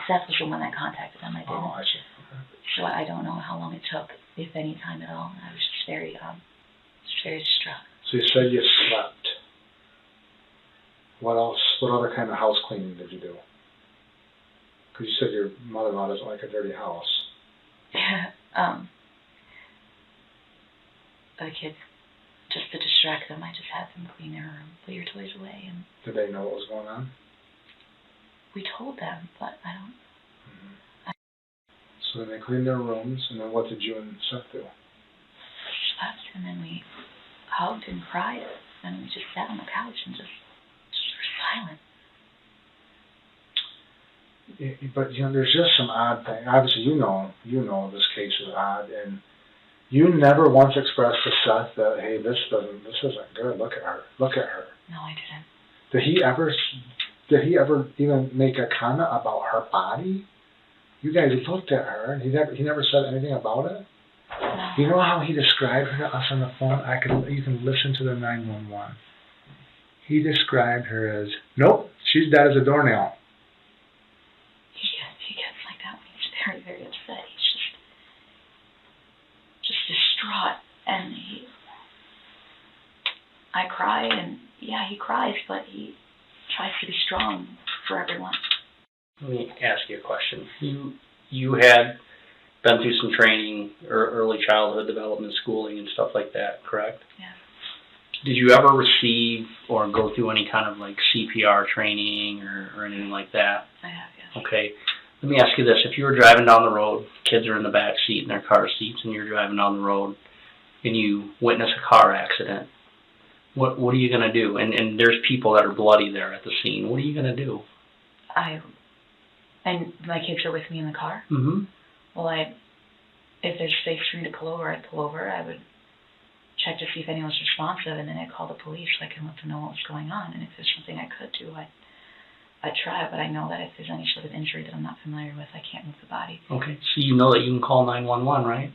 Seth was the one that contacted them. I didn't. Oh, I see. Okay. So I don't know how long it took, if any time at all. I was just very distraught. So you said you slept. What else? What other kind of house cleaning did you do? Because you said your mother-in-law doesn't like a dirty house. The kids, just to distract them, I just had them clean their room, put your toys away, and... Did they know what was going on? We told them, but I don't... Mm-hmm. So then they cleaned their rooms, and then what did you and Seth do? Slept, and then we hugged and cried, and we just sat on the couch and just were silent. But there's just some odd thing. Obviously, you know this case is odd, and you never once expressed to Seth that, hey, this isn't good. Look at her. No, I didn't. Did he ever even make a comment about her body? You guys looked at her, and he never said anything about it. No. You know how he described her to us on the phone? You can listen to the 911. He described her as, nope, she's dead as a doornail. He gets like that when he's very, very upset. He's just distraught, and I cry, and yeah, he cries, but he tries to be strong for everyone. Let me ask you a question. You had been through some training or early childhood development schooling and stuff like that, correct? Yeah. Did you ever receive or go through any kind of like CPR training or anything like that? I have, yes. Okay. Let me ask you this. If you were driving down the road, kids are in the back seat in their car seats, and you're driving down the road, and you witness a car accident, what are you going to do? And there's people that are bloody there at the scene. What are you going to do? And my kids are with me in the car? Mm-hmm. Well, if there's space for me to pull over, I'd pull over. I would check to see if anyone's responsive, and then I'd call the police so I can let them know what was going on. And if there's something I could do, I'd try, but I know that if there's any sort of injury that I'm not familiar with, I can't move the body. Okay, so you know that you can call 911, right?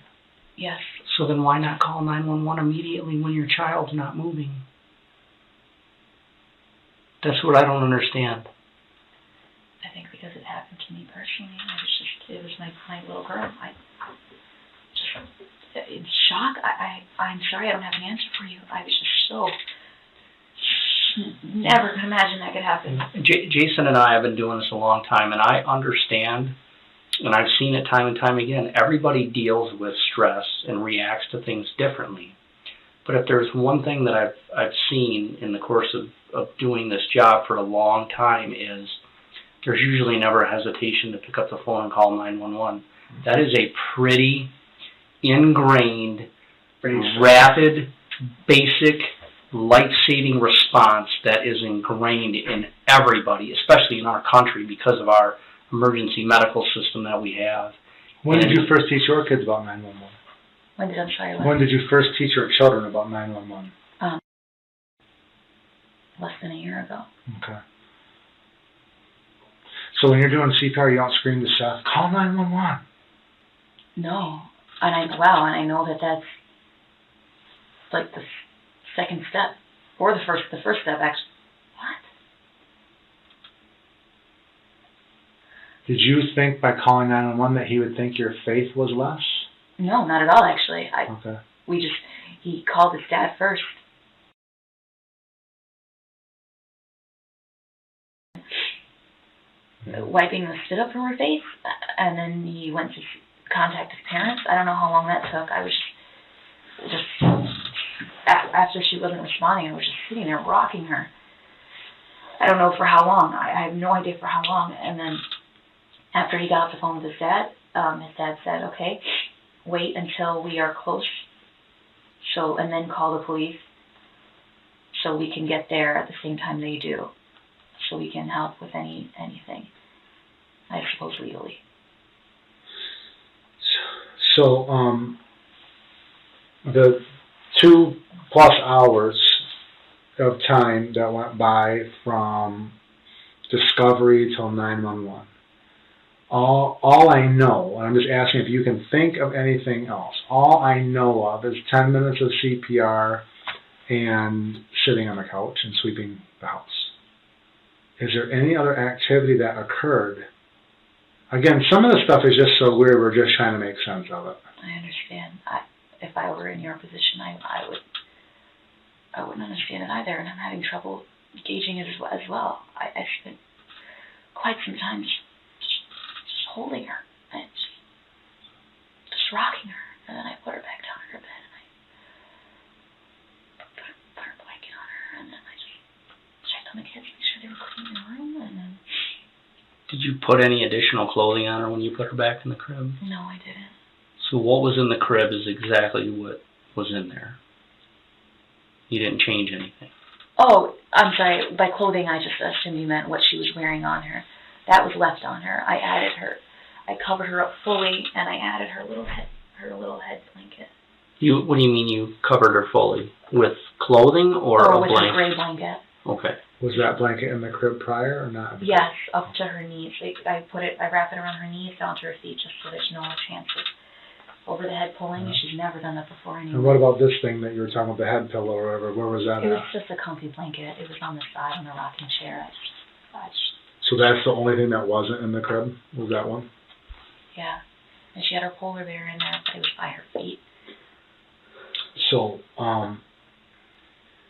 Yes. So then why not call 911 immediately when your child's not moving? That's what I don't understand. I think because it happened to me personally, it was my little girl. In shock. I'm sorry, I don't have an answer for you. I was just so... Never could imagine that could happen. Jason and I have been doing this a long time, and I understand, and I've seen it time and time again, everybody deals with stress and reacts to things differently. But if there's one thing that I've seen in the course of doing this job for a long time is there's usually never a hesitation to pick up the phone and call 911. That is a pretty ingrained, rapid, basic, life-saving response that is ingrained in everybody, especially in our country because of our emergency medical system that we have. When did you first teach your kids about 911? When did you first teach your children about 911? Less than a year ago. Okay. So when you're doing CPR, you don't scream to Seth, call 911. No. And I know that that's like the second step, or the first step, actually. What? Did you think by calling 911 that he would think your faith was less? No, not at all, actually. Okay. He called his dad first. wiping the spit up from her face, and then he went to contact his parents. I don't know how long that took. I was just after she wasn't responding, I was just sitting there rocking her. I don't know for how long. I have no idea for how long. And then after he got off the phone with his dad said, okay, wait until we are close, and then call the police so we can get there at the same time they do, so we can help with anything, I suppose legally. So, the 2+ hours of time that went by from discovery till 911. All I know, and I'm just asking if you can think of anything else, all I know of is 10 minutes of CPR and sitting on the couch and sweeping the house. Is there any other activity that occurred? Again, some of the stuff is just so weird, we're just trying to make sense of it. I understand. If I were in your position, I wouldn't understand it either, and I'm having trouble gauging it as well. I spent quite some time just holding her and just rocking her, and then I put her back down in her bed, and I put her blanket on her, and then I just checked on the kids, make sure they were clean in the room, and then... Did you put any additional clothing on her when you put her back in the crib? No, I didn't. So what was in the crib is exactly what was in there. You didn't change anything. Oh, I'm sorry. By clothing, I just assumed you meant what she was wearing on her. That was left on her. I covered her up fully, and I added her little head blanket. What do you mean you covered her fully? With clothing or a with blanket? a gray blanket. Okay. Was that blanket in the crib prior or not? Yes, up to her knees. I wrap it around her knees down to her feet just so there's no chance of over the head pulling. She's never done that before anyway. And what about this thing that you were talking about, the head pillow or whatever? Where was that at? It was just a comfy blanket. It was on the side on the rocking chair. So that's the only thing that wasn't in the crib? Was that one? Yeah. And she had her polar bear in there, but it was by her feet. So,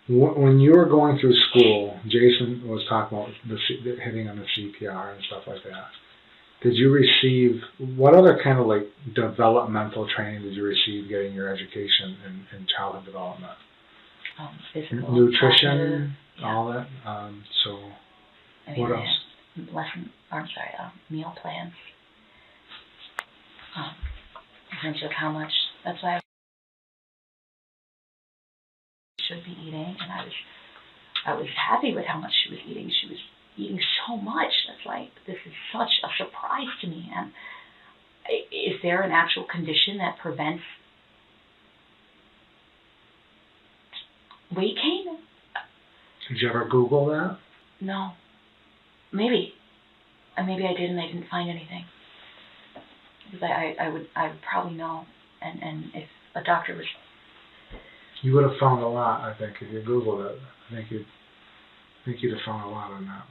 when you were going through school, Jason was talking about the hitting on the CPR and stuff like that. Did you receive, what other kind of like developmental training did you receive getting your education in childhood development? Physical, nutrition, yeah. all that. What else? Meal plans. In terms of how much, that's why I should be eating, and I was happy with how much she was eating. She was eating so much. That's like, this is such a surprise to me. And is there an actual condition that prevents weight gain? Did you ever Google that? No. Maybe. Maybe I did and I didn't find anything. Because I would probably know. And if a doctor was... You would have found a lot, I think, if you Googled it. I think you'd have found a lot on that.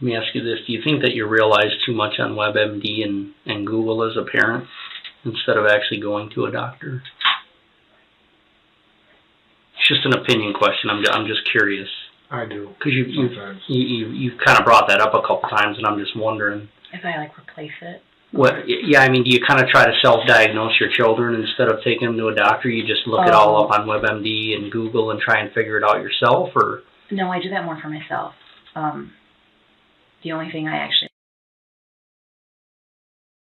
Let me ask you this. Do you think that you realize too much on WebMD and Google as a parent instead of actually going to a doctor? It's just an opinion question. I'm just curious. I do. Because you've kind of brought that up a couple times, and I'm just wondering. If I replace it? Yeah, do you kind of try to self-diagnose your children instead of taking them to a doctor? You just look it all up on WebMD and Google and try and figure it out yourself, or? No, I do that more for myself. The only thing I actually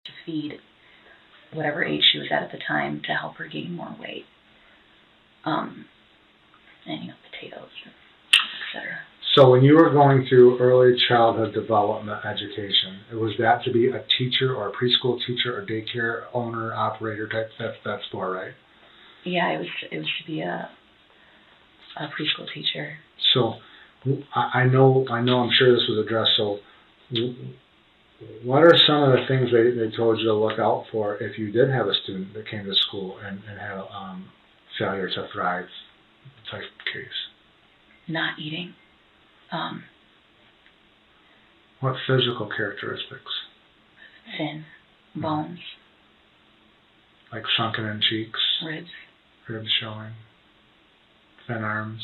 to feed whatever age she was at the time to help her gain more weight. And potatoes, etc. So when you were going through early childhood development education, was that to be a teacher or a preschool teacher or daycare owner, operator type? That's for, right? Yeah, it was to be a preschool teacher. So I know. I'm sure this was addressed. So what are some of the things they told you to look out for if you did have a student that came to school and had a failure to thrive type case? Not eating. What physical characteristics? Thin. Bones. Like sunken in cheeks? Ribs showing? Thin arms?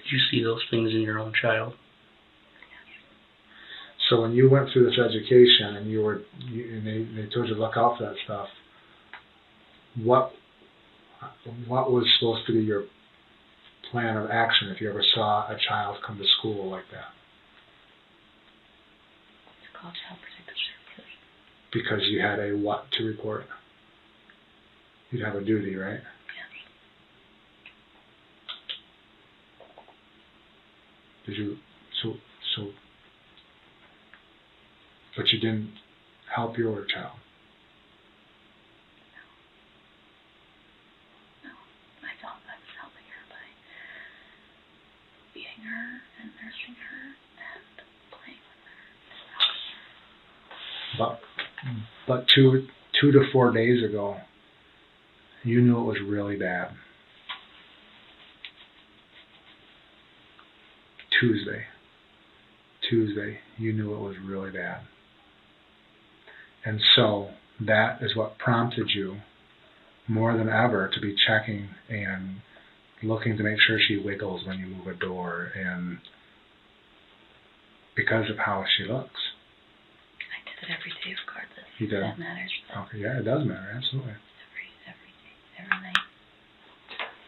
Did you see those things in your own child? So when you went through this education and and they told you to look out for that stuff, what was supposed to be your plan of action if you ever saw a child come to school like that? It's called Child Protective Services. Because you had a what to report? You'd have a duty, right? Yes. Did you, but you didn't help your child? No. I thought I was helping her by feeding her and nursing her and playing with her. But 2 to 4 days ago, you knew it was really bad. Tuesday, you knew it was really bad. And so that is what prompted you more than ever to be checking and looking to make sure she wiggles when you move a door, and because of how she looks. I did it every day regardless. You did? That matters. Okay, yeah, it does matter, absolutely.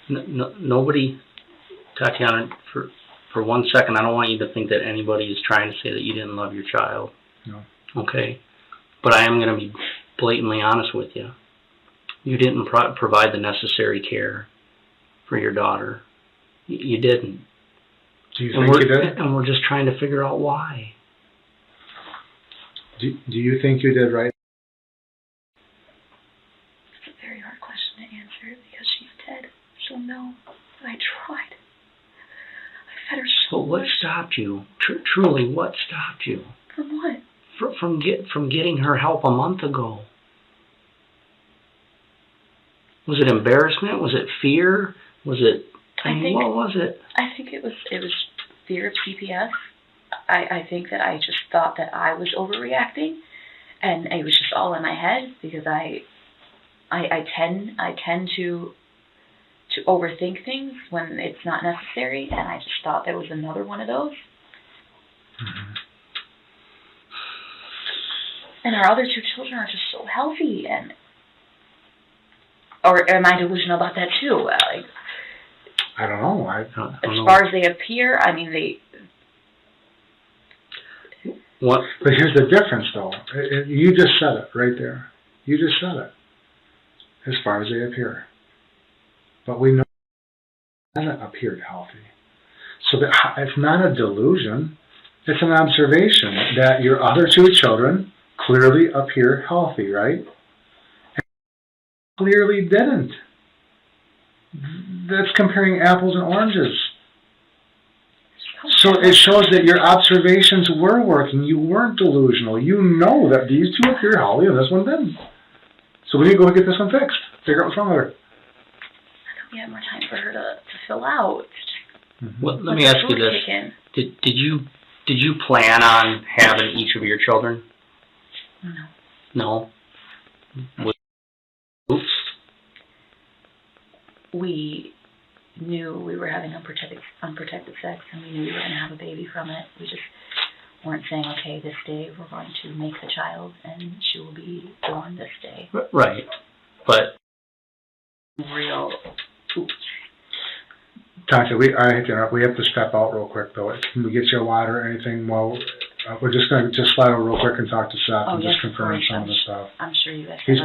Every night. Nobody, Tatiana, for 1 second, I don't want you to think that anybody is trying to say that you didn't love your child. No. Okay? But I am going to be blatantly honest with you. You didn't provide the necessary care for your daughter. You didn't. Do you think you did? And we're just trying to figure out why. Do you think you did right? It's a very hard question to answer because she's dead. She'll know that I tried. I fed her so much. But what stopped you? Truly, what stopped you? From what? From getting her help a month ago. Was it embarrassment? Was it fear? Was it? What was it? I think it was fear of CPS. I think that I just thought that I was overreacting, and it was just all in my head because I tend to overthink things when it's not necessary, and I just thought there was another one of those. Mm-hmm. And our other 2 children are just so healthy, or am I delusional about that too? Like, I don't know. As far as they appear, I mean, What? But here's the difference, though. You just said it right there. You just said it. As far as they appear. But we know they haven't appeared healthy. So it's not a delusion. It's an observation that your other 2 children clearly appear healthy, right? And clearly didn't. That's comparing apples and oranges. So it shows that your observations were working. You weren't delusional. You know that these 2 appear healthy and this one didn't. So we need to go get this one fixed. Figure out what's wrong with her. I don't we have more time for her to fill out. Well, let me ask you this: Did you plan on having each of your children? No. No. Oops. We knew we were having unprotected sex, and we knew we were going to have a baby from it. We just weren't saying, okay, this day we're going to make the child, and she will be born this day. Right, but real. Oops. Tasha, I hate to interrupt. We have to step out real quick, though. Can we get you a water or anything? Well, we're just going to slide over real quick and talk to Seth and just confirm some of the stuff. I'm sure you guys. He's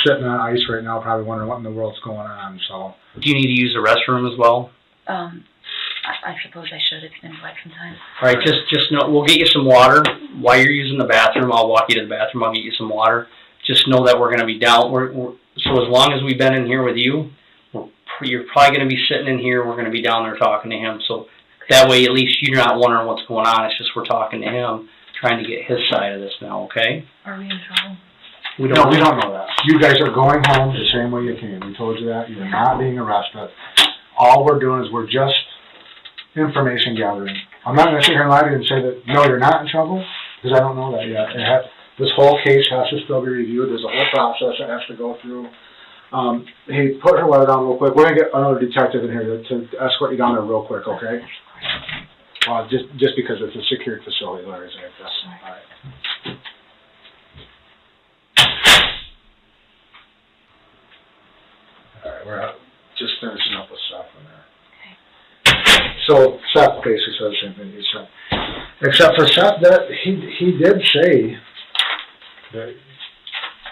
sitting on ice right now, probably wondering what in the world's going on. So. Do you need to use the restroom as well? I suppose I should. It's been quite some time. All right, just know we'll get you some water while you're using the bathroom. I'll walk you to the bathroom. I'll get you some water. Just know that we're going to be down. So as long as we've been in here with you, you're probably going to be sitting in here. We're going to be down there talking to him. So that way, at least you're not wondering what's going on. It's just we're talking to him, trying to get his side of this now. Okay? Are we in trouble? We don't know that. You guys are going home the same way you came. We told you that. You're not being arrested. All we're doing is we're just information gathering. I'm not going to sit here and lie to you and say that, no, you're not in trouble, because I don't know that yet. This whole case has to still be reviewed. There's a whole process that has to go through. Hey, put her letter down real quick. We're gonna get another detective in here to escort you down there real quick, okay? Just because it's a secured facility, Larry, is like this. Sure. All right. All right, we're just finishing up with Seth in there. So Seth basically said the same thing you said, except for Seth that he did say that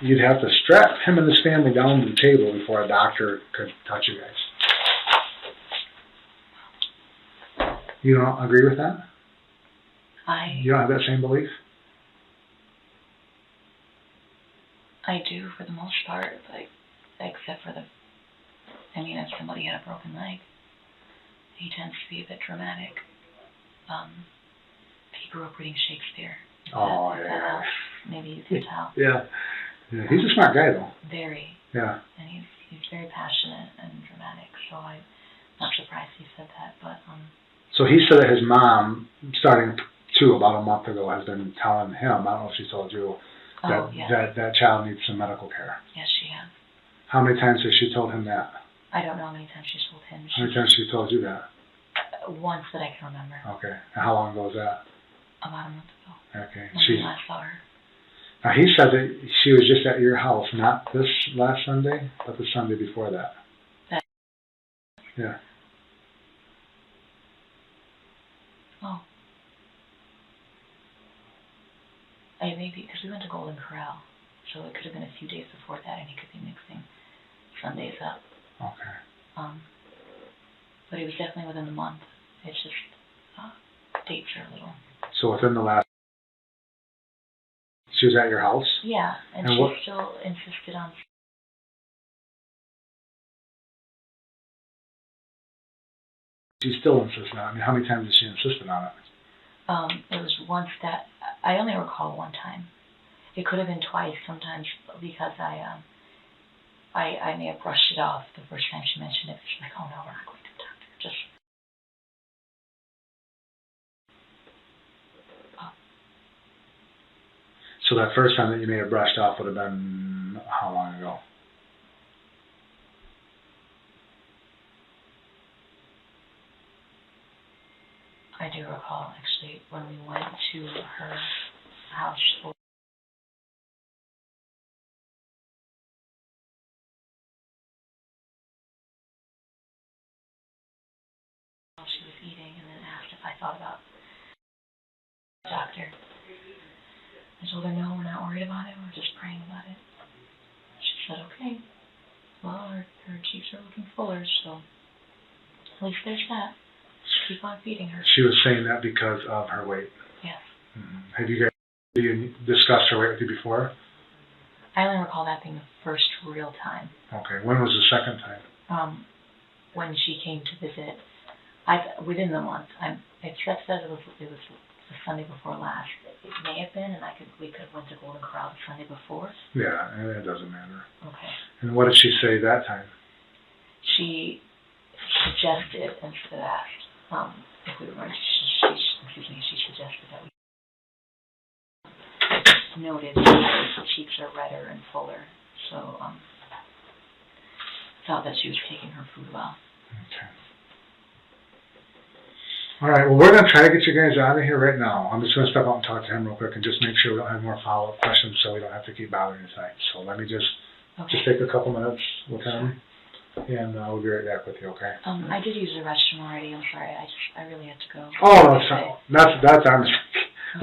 you'd have to strap him and his family down to the table before a doctor could touch you guys. You don't agree with that? You don't have that same belief? I do for the most part, like, except for if somebody had a broken leg, he tends to be a bit dramatic. He grew up reading Shakespeare. Oh, That yeah. helps. Maybe you can tell. Yeah. He's a smart guy, though. Very. Yeah. And he's very passionate and dramatic, so I'm not surprised he said that, but, So he said that his mom, starting about a month ago, has been telling him, I don't know if she told you, that child needs some medical care. Yes, she has. How many times has she told him that? I don't know how many times she's told him. How many times she told you that? Once that I can remember. Okay. And how long ago was that? About a month ago. Okay. When we last saw her. Now he said that she was just at your house, not this last Sunday, but the Sunday before that. Yeah. Oh. Maybe, because we went to Golden Corral, so it could have been a few days before that, and he could be mixing Sundays up. Okay. But it was definitely within the month. It's just, dates are a little... So within the last... She was at your house? Yeah, and she still insisted on... She still insisted on it. I mean, how many times did she insist on it? It was once that... I only recall one time. It could have been twice sometimes, because I may have brushed it off the first time she mentioned it. She's like, oh no, we're not going to the doctor. Just... So that first time that you may have brushed off would have been how long ago? I do recall, actually, when we went to her house. She was eating, and then asked if I thought about the doctor. I told her, no, we're not worried about it. We're just praying about it. She said, okay. Well, her cheeks are looking fuller, so at least there's that. Keep on feeding her. She was saying that because of her weight? Yes. Mm-hmm. Have you discussed her weight with you before? I only recall that being the first real time. Okay. When was the second time? When she came to visit. Within the month. Seth said it was the Sunday before last. It may have been, and we could have went to Golden Corral the Sunday before. Yeah, it doesn't matter. Okay. And what did she say that time? She suggested, instead of asked, if we were going to, she suggested that we noted that her cheeks are redder and fuller, so thought that she was taking her food well. Okay. All right, well, we're going to try to get you guys out of here right now. I'm just going to step out and talk to him real quick and just make sure we don't have more follow-up questions so we don't have to keep bothering you tonight. So let me just take a couple minutes with him, and we'll be right back with you, okay? I did use the restroom already. I'm sorry. I really had to go. Oh, that's our mistake.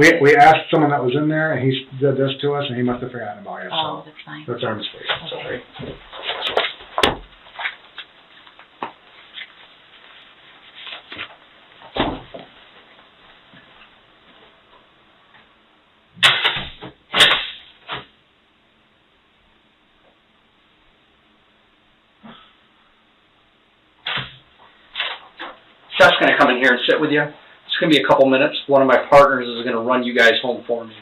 Okay. We asked someone that was in there, and he did this to us, and he must have forgotten about it. Oh, so that's fine. That's our mistake. Okay. Sorry. Seth's going to come in here and sit with you. It's going to be a couple minutes. One of my partners is going to run you guys home for me,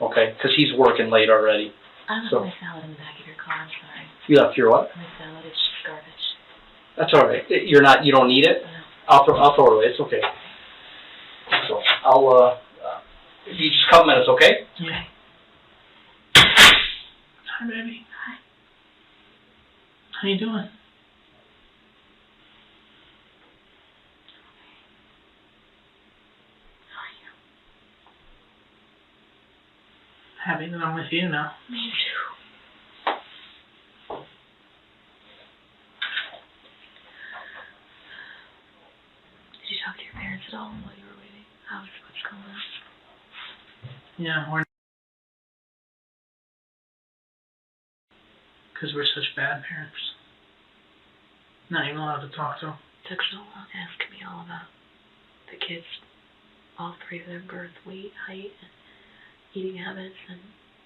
okay? Because he's working late already. I left my salad in the back of your car. I'm sorry. You left your what? My salad. It's just garbage. That's all right. You don't need it? No. I'll throw it away. It's okay. So I'll you just a couple minutes, okay? Okay. Hi, baby. Hi. How you doing? Happy that I'm with you now. Me too. Did you talk to your parents at all while you were waiting? What's going on? Yeah, because we're such bad parents. Not even allowed to talk to them. Took so long asking me all about the kids, all three of their birth, weight, height, and eating habits, and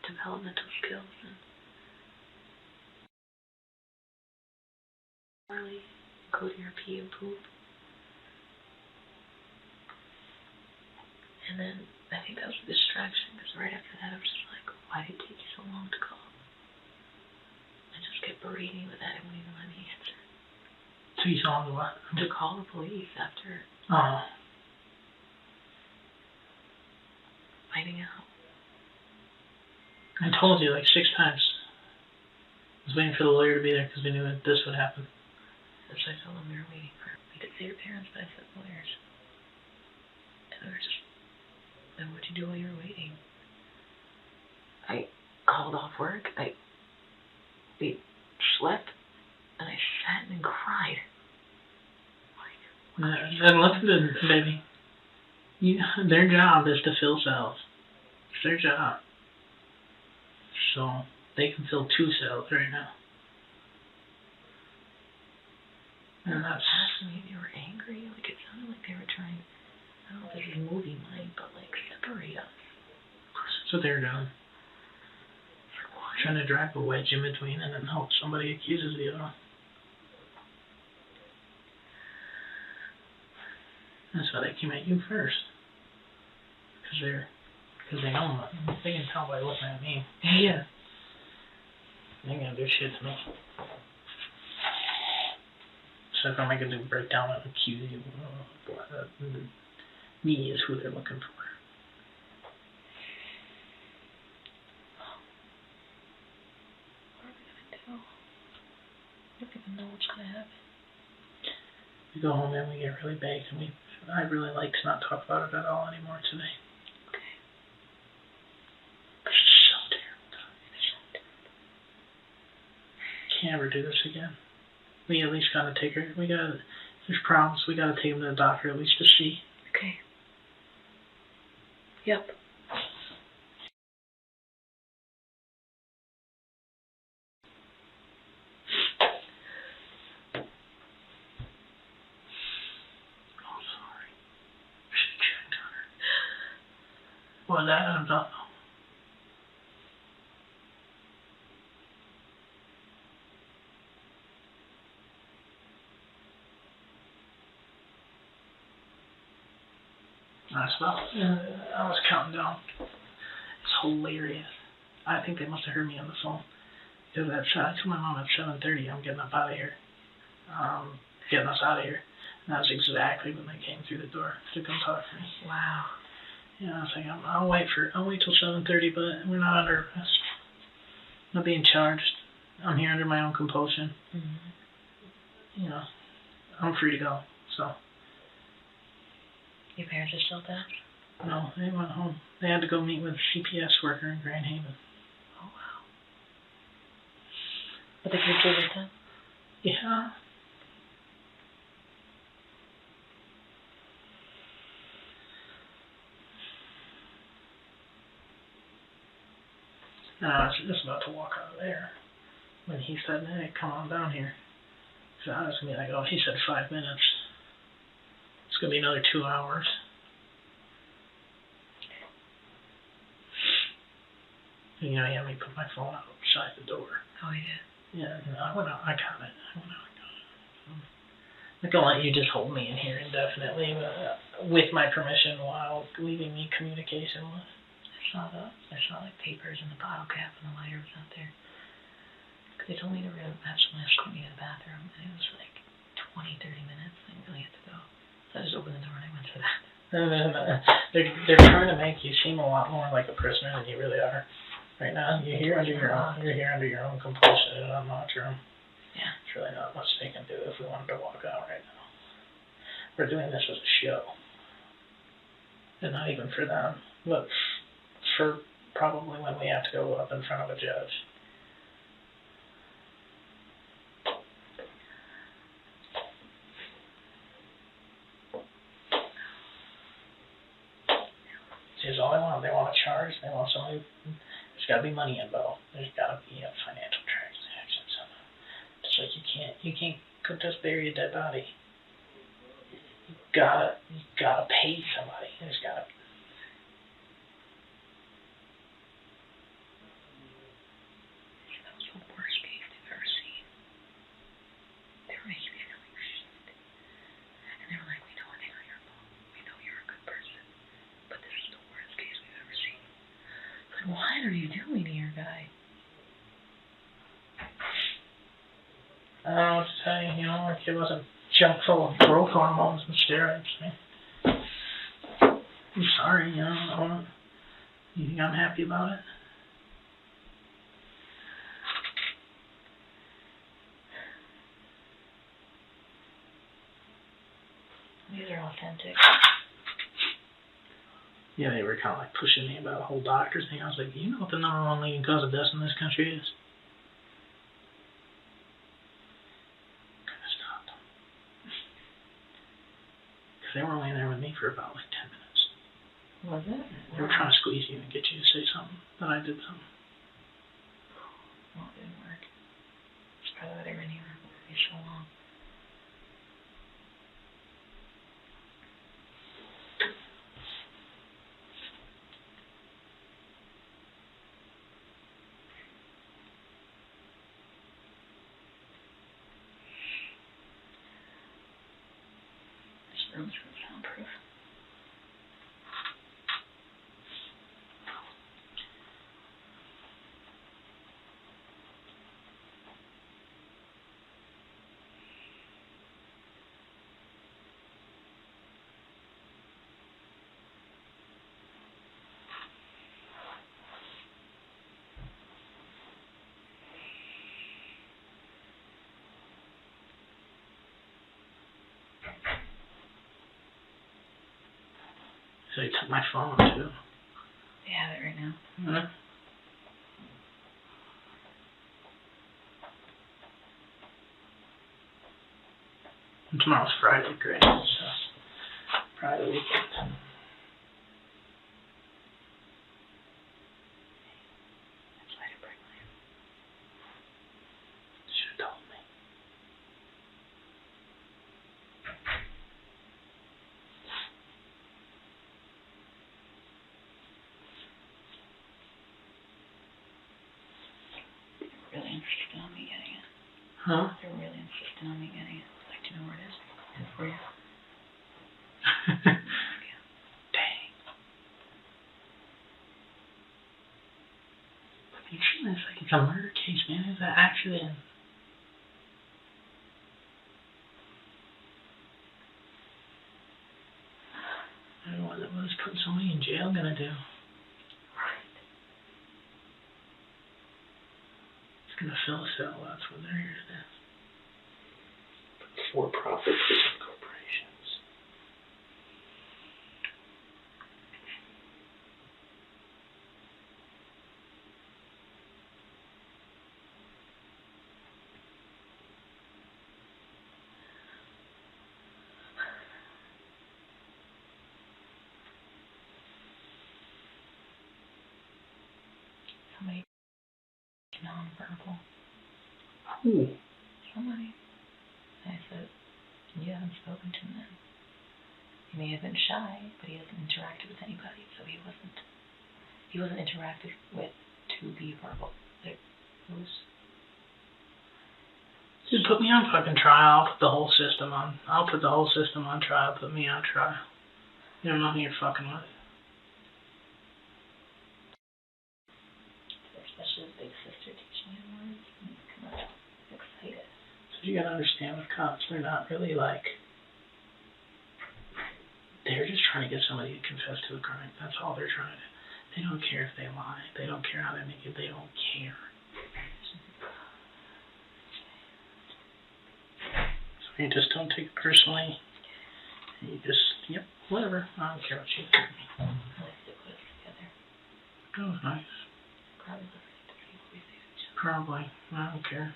developmental skills, and early, including her pee and poop. And then I think that was a distraction, because right after that I was just like, why did it take you so long to call? I just kept berating with that, and wouldn't even let me answer. So you saw what? To call the police after finding out. I told you like 6 times. I was waiting for the lawyer to be there because we knew that this would happen. That's why I told them we were waiting for. We could say your parents, but I said lawyers. And they were just, then what'd you do while you were waiting? I called off work. We slept, and I sat and cried. And listen, baby. Their job is to fill cells. It's their job. So they can fill 2 cells right now. And that's asking me if they were angry. Like, it sounded like they were trying, I don't know if this is movie mind, but like separate us. That's what they're doing. Trying to drive a wedge in between and then hope somebody accuses the other one. That's why they came at you first. Because they know me. They can tell by looking at me. Yeah. They're gonna do shit to me. So if I'm making a breakdown and accuse you, me is who they're looking for. What are we gonna do? I don't even know what's gonna happen. We go home and we get really baked, and I'd really like to not talk about it at all anymore today. Okay. It's so terrible. Can't ever do this again. We at least gotta take her. There's problems. We gotta take him to the doctor at least to see. Okay. Yep. Well, that I don't know. I was counting down. It's hilarious. I think they must have heard me on the phone. Because I told my mom at 7:30, I'm getting up out of here. Getting us out of here. And that was exactly when they came through the door to come talk to me. Wow. Yeah, I was like, I'll wait till 7:30, but we're not under arrest. I'm not being charged. I'm here under my own compulsion. Mm-hmm. You know, I'm free to go. So. Your parents are still dead? No, they went home. They had to go meet with a CPS worker in Grand Haven. Oh wow. But the kids were with them? Yeah. And I was just about to walk out of there when he said, hey, come on down here. So I was going to be like, oh, he said 5 minutes. It's going to be another 2 hours. And, you know, he had me put my phone outside the door. Oh, he did? Yeah, and I went out, I got it. I'm not going to let you just hold me in here indefinitely with my permission while leaving me communication with. I saw like papers in the bottle cap and the lighter was out there. Cause they told me to have someone escort me to the bathroom, and it was like 20, 30 minutes. I really had to go. So I just opened the door and I went for that. They're trying to make you seem a lot more like a prisoner than you really are. Right now, you're here under your own compulsion, and I'm not your own. Yeah. really not much they can do if we wanted to walk out right now. We're doing this as a show. And not even for them, but for probably when we have to go up in front of a judge. See, that's all they want. They want a charge. They want somebody. There's got to be money involved. There's got to be a financial transaction. It's like you can't just bury a dead body. You gotta pay somebody. There's gotta. That was the worst case they've ever seen. They were making me feel like shit, and they were like, "We know it's not your fault. We know you're a good person, but this is the worst case we've ever seen." Like, what are you doing here, guy? I don't know what to tell you. You know, like it wasn't junk full of growth hormones and steroids. I'm sorry, you know. You think I'm happy about it? These are authentic. Yeah, they were kind of like pushing me about the whole doctor thing. I was like, you know what the #1 leading cause of death in this country is? They were only there with me for about like 10 minutes. Was it? They were trying to squeeze you and get you to say something, but I did something. Well, it didn't work. That's probably why they were in here for so long. This room's really soundproof. So they took my phone too. They have it right now. Mm-hmm. And tomorrow's Friday, great. So Friday weekend. That's why I didn't bring mine. Should have told me. Really insistent on me getting it. Huh? They're really insistent on me getting it. I'd like to know where it is. Good for you. Dang. You're treating this like it's a murder case, man. It's an accident. I don't know what is putting somebody in jail gonna do. It's gonna fill a cell. That's what they're here to do. For-profit prison corporations. Somebody nonverbal. Who? Somebody. And I said, you haven't spoken to him then. He may have been shy, but he hasn't interacted with anybody, so he wasn't interacted with to be verbal. It was... Just put me on fucking trial. I'll put the whole system on. I'll put the whole system on trial. Put me on trial. You know, nothing you're fucking with. Especially his big sister teaching him words. He's kind of excited. So you gotta understand with cops, they're not really like... They're just trying to get somebody to confess to a crime. That's all they're trying to do. They don't care if they lie. They don't care how they make it. They don't care. You just don't take it personally. You just, yep, whatever. I don't care what you think. Let's stick with us together. That was nice. Probably listening to people we say to each other. Probably. I don't care.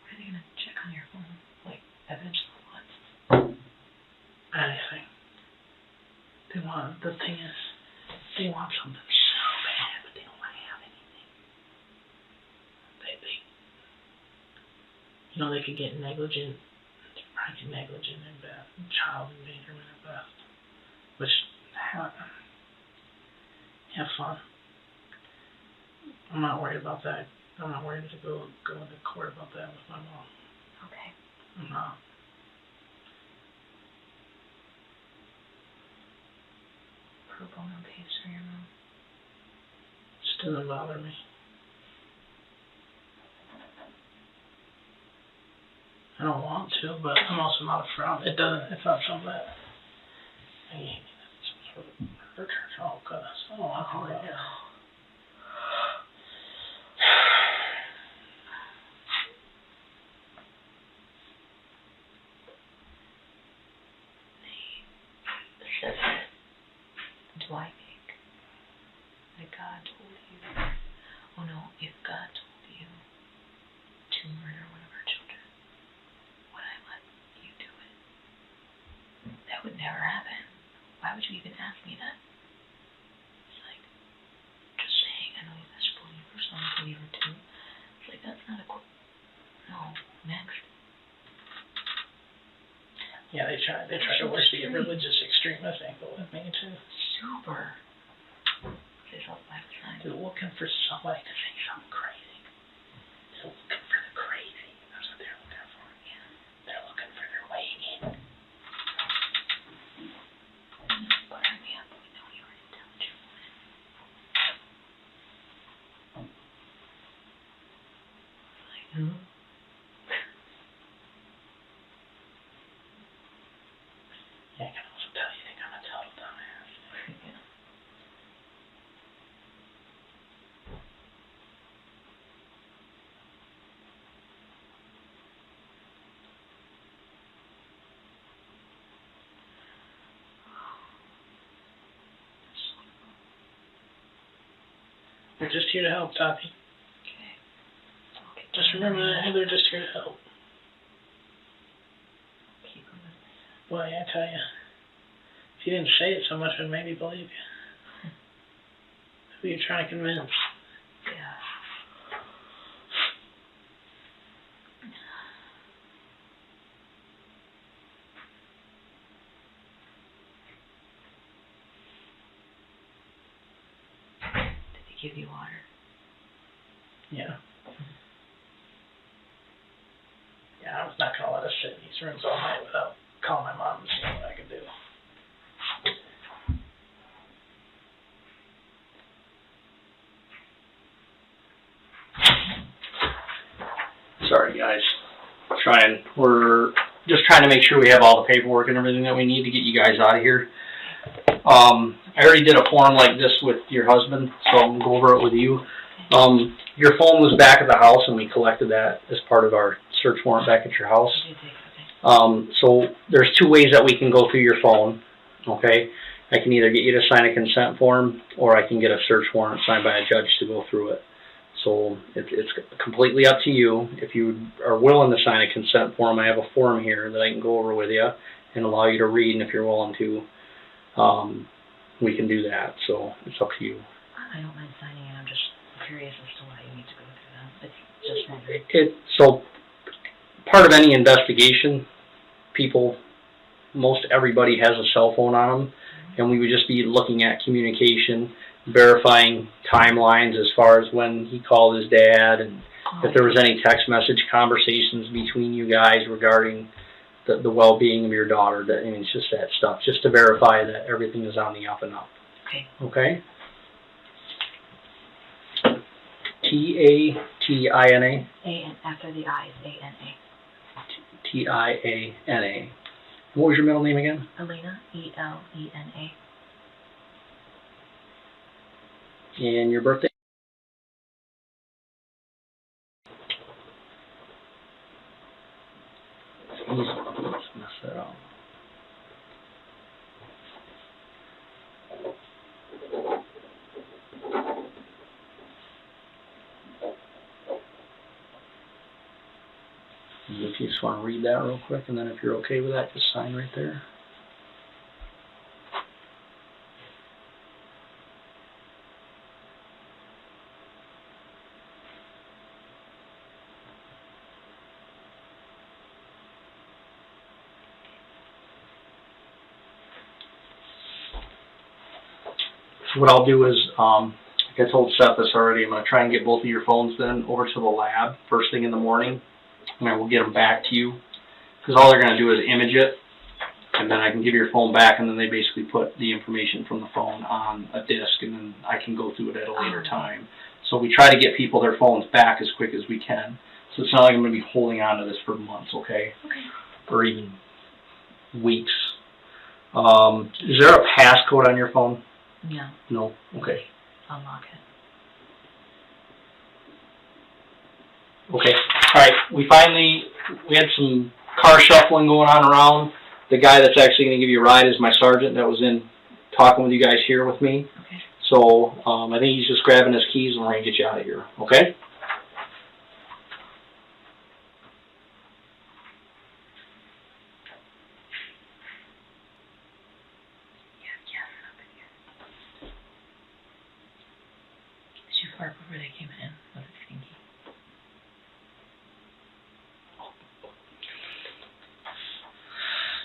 Are they gonna check on your phone? Like, eventually what? Anything. They want, the thing is, they want something so bad, but they don't want to have anything. You know, they could get negligent, probably negligent at best, child endangerment at best. Which, have fun. I'm not worried about that. I'm not worried to go into court about that with my mom. Okay. I'm not. Pro bono pays for your mom. Just doesn't bother me. I don't want to, but I'm also not a fraud. It's not something that I hate. Some sort of murder charge. Oh goodness. I don't want to do that. Seth, do I think that God told you, oh no, if God told you to murder one of our children, would I let you do it? That would never happen. Why would you even ask me that? It's like, just saying, I know you guys are pulling for something or two. It's like, that's not a no, next. Yeah, they try to work the religious extremist angle with me too. Super. They felt like They're looking for somebody to say something crazy. They're looking for the crazy. That's what they're looking for. Yeah. They're looking for their way in. Butter me up. We know you're an intelligent woman. Like, Yeah, I can also tell you think I'm a total dumbass. yeah. They're just here to help, Tati. Okay. Okay. Just remember that they're just here to help. Keep them with me. Well, yeah, I tell you. If you didn't say it so much, I'd maybe believe you. Who are you trying to convince? Yeah. Did they give you water? Yeah. Yeah, I was not going to let us sit in these rooms all night without calling my mom and seeing what I could do. Sorry, guys. We're just trying to make sure we have all the paperwork and everything that we need to get you guys out of here. I already did a form like this with your husband, so I'm going to go over it with you. Your phone was back at the house, and we collected that as part of our search warrant back at your house. So there's two ways that we can go through your phone, okay? I can either get you to sign a consent form, or I can get a search warrant signed by a judge to go through it. So it's completely up to you. If you are willing to sign a consent form, I have a form here that I can go over with you and allow you to read, and if you're willing to, we can do that. So it's up to you. I don't mind signing it. I'm just curious as to why you need to go through that. It's just wondering. So part of any investigation, most everybody has a cell phone on them, and we would just be looking at communication, verifying timelines as far as when he called his dad, and if there was any text message conversations between you guys regarding the well-being of your daughter. It's just that stuff, just to verify that everything is on the up and up. Okay. Okay? T-A-T-I-N-A? A-N, after the I is A-N-A. T-I-A-N-A. What was your middle name again? Elena, E-L-E-N-A. And your birthday? Let's mess that up. If you just want to read that real quick, and then if you're okay with that, just sign right there. So what I'll do is, like I told Seth this already, I'm going to try and get both of your phones then over to the lab first thing in the morning, and I will get them back to you. Because all they're going to do is image it, and then I can give your phone back, and then they basically put the information from the phone on a disc, and then I can go through it at a later time. So we try to get people their phones back as quick as we can. So it's not like I'm going to be holding on to this for months, okay? Okay. Or even weeks. Is there a passcode on your phone? No, No? Okay. unlock it. Okay. All right. We had some car shuffling going on around. The guy that's actually going to give you a ride is my sergeant that was in talking with you guys here with me. Okay. So I think he's just grabbing his keys and we're going to get you out of here. Okay? Did you park before they came in? Was it stinky?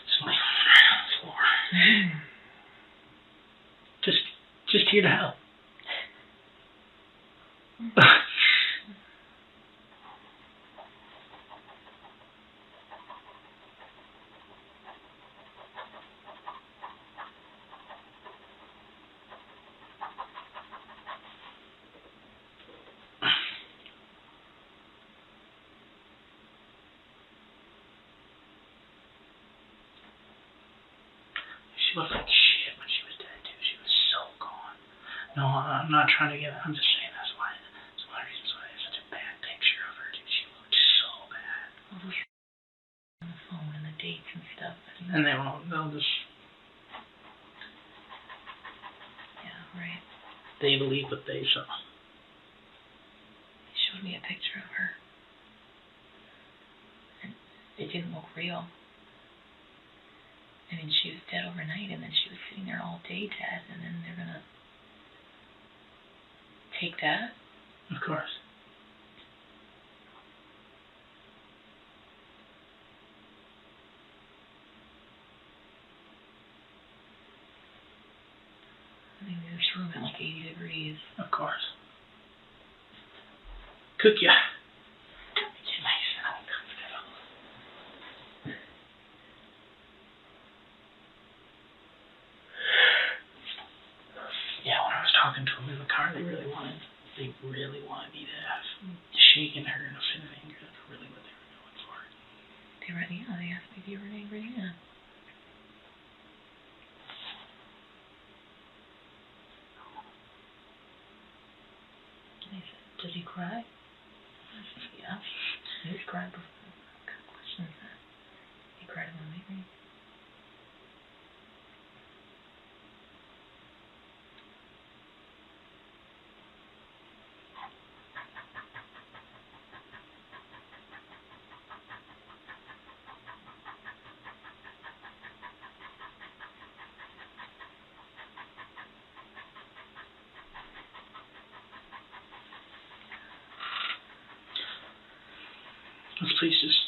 It's laying on the floor. Just here to help. She looked like shit when she was dead too. She was so gone. No, I'm not trying to get. I'm just saying that's why. That's one of the reasons why I have such a bad picture of her. Dude, she looked so bad. All those on the phone and the dates and stuff. And they'll just. Yeah, right. They believe what they saw. They showed me a picture of her. And it didn't look real. I mean, she was dead overnight, and then she was sitting there all day dead, and then they're gonna take that? Of course. I mean, we were room at like 80 degrees. Of course. Cook ya. Get nice and uncomfortable. Yeah, when I was talking to them in the car, they really wanted me to have shaken her in a fit of anger. That's really what they were going for. They asked me if you were angry, yeah. They said, does he cry? I said, yeah. He's cried before. What kind of question is that? He cried when leaving.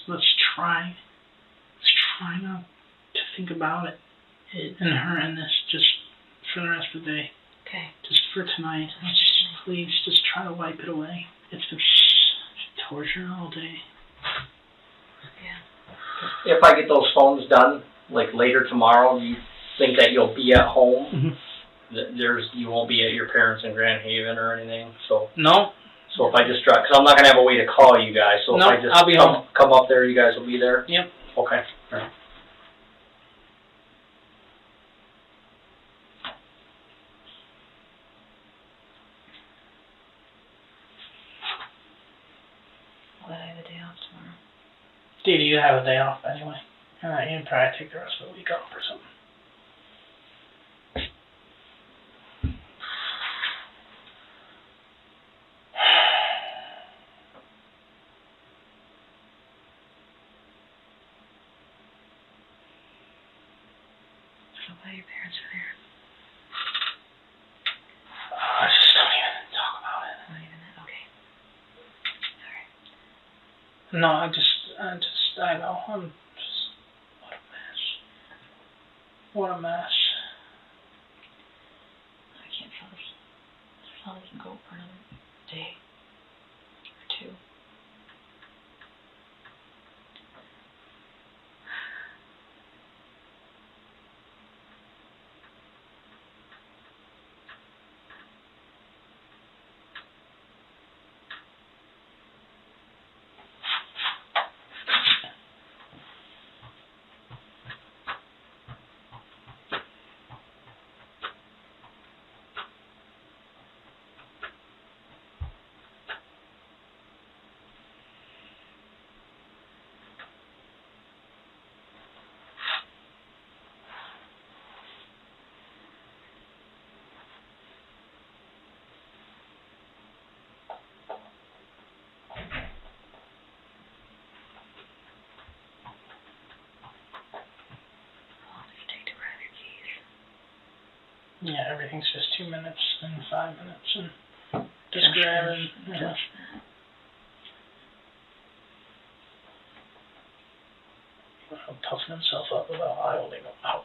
Let's try not to think about it and her and this just for the rest of the day. Okay. Just for tonight. Let's please just try to wipe it away. It's been torture all day. Yeah. If I get those phones done, like later tomorrow, do you think that you'll be at home? Mm-hmm. You won't be at your parents in Grand Haven or anything, so. No. So if I just drive, because I'm not gonna have a way to call you guys, so if Nope, I just I'll be home. come up there, you guys will be there? Yep. Okay, all right. But I have a day off tomorrow. Dude, you have a day off anyway. You can probably take the rest of the week off or something. So glad your parents are there. Just don't even talk about it. Not even that. Okay. Alright. No, I know. I'm just, what a mess. What a mess. I can't feel this. This all doesn't go for another day or two. Yeah, everything's just 2 minutes and 5 minutes and just grab it. Yeah. He'll toughen himself up without eye holding him out.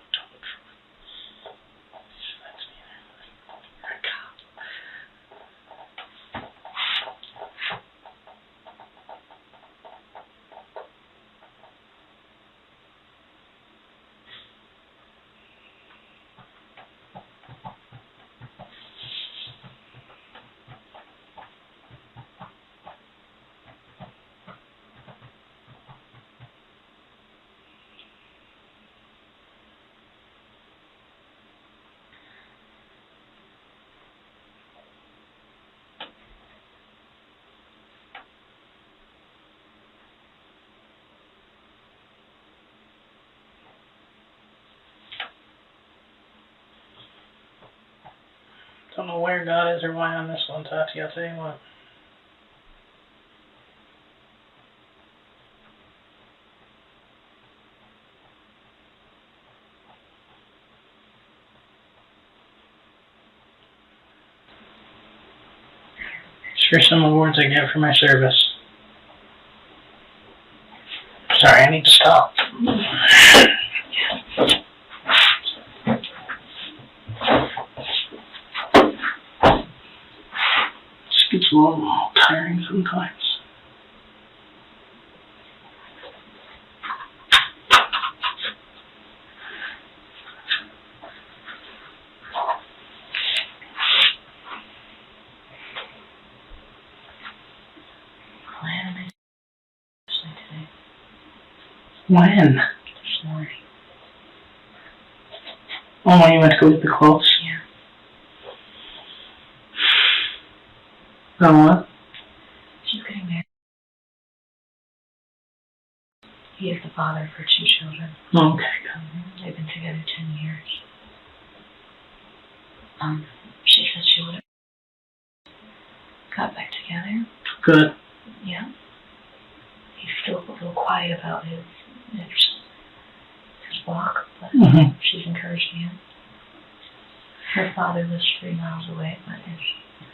Don't know where God is or why on this one, Tati, I'll tell you what. Sure, some awards I get for my service. Sorry, I need to stop. Just gets a little tiring sometimes. When? This morning. Oh, when you went to go get the clothes? Yeah. On what? She's getting married. He is the father for 2 children. Okay. They've been together 10 years. She said she would have got back together. Good. Yeah. He's still a little quiet about his walk, but she's encouraging him. Her father lives 3 miles away, but is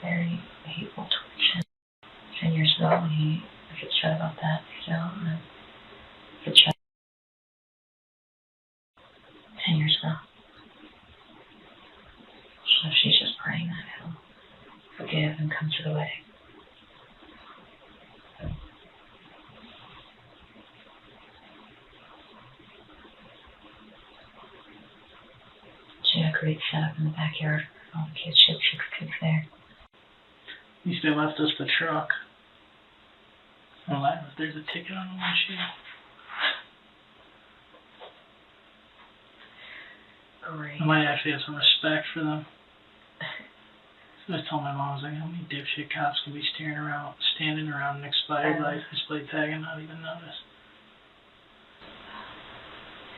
very hateful towards him. 10 years ago, when he was upset about that still, and it's 10 years ago. So she's just praying that he'll forgive and come to the wedding. She had a great setup in the backyard for all the kids. She had 6 kids there. At least they left us the truck. Oh, there's a ticket on the windshield. Great. I might actually have some respect for them. I was telling my mom, I was like, how many dipshit cops can be standing around an expired license plate tag and not even notice?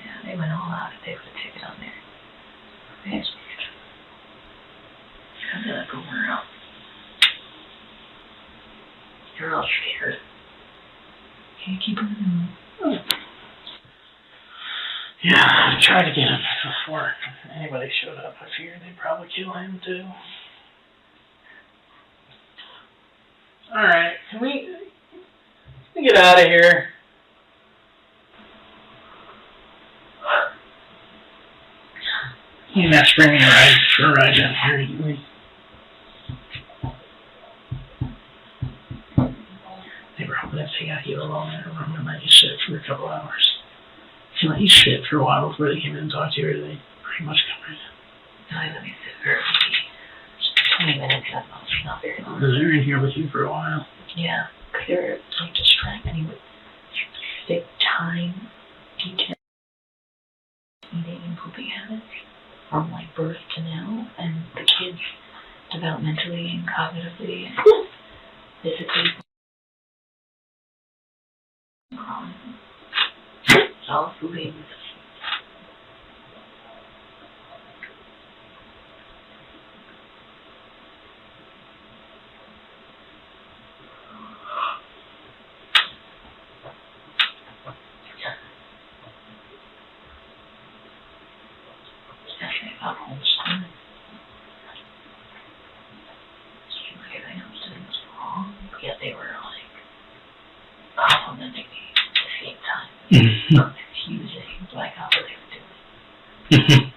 Yeah, they went all out if they put a ticket on there. They just kind of like going around. They're all scared. Can't keep them in. Yeah, I tried to get him before anybody showed up. I figured they'd probably kill him too. Alright, can we get out of here? You not bring me for a ride down here, didn't we? They were hoping if they got you alone in a room and let you sit for a couple hours. If you let you sit for a while before they came in and talked to you, or they pretty much come right in. No, they let me sit for 20 minutes at most, not very long. They were in here with you for a while. Yeah, because they were like distracting with thick time, detail, eating and pooping habits from like birth to now, and the kids developmentally and cognitively and physically. All fooding. Especially about homeschooling. Everything I was doing was wrong, but yet they were like complimenting me at the same time. Confusing, like how they were doing.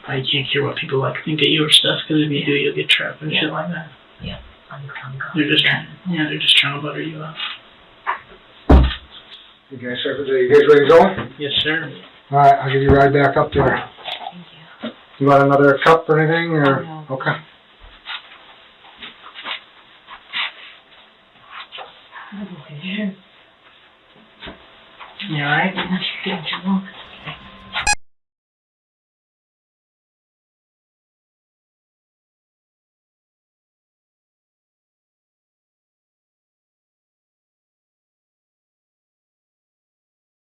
I can't care what people like think of your stuff, because if you do, you'll get trapped and shit like that. Yeah, I'm They're just trying to butter you up. You guys ready to go? Yes, sir. Alright, I'll give you a ride back up there. Thank you. You want another cup or anything, or? No. Okay. I'm okay. You alright? That's good, you know.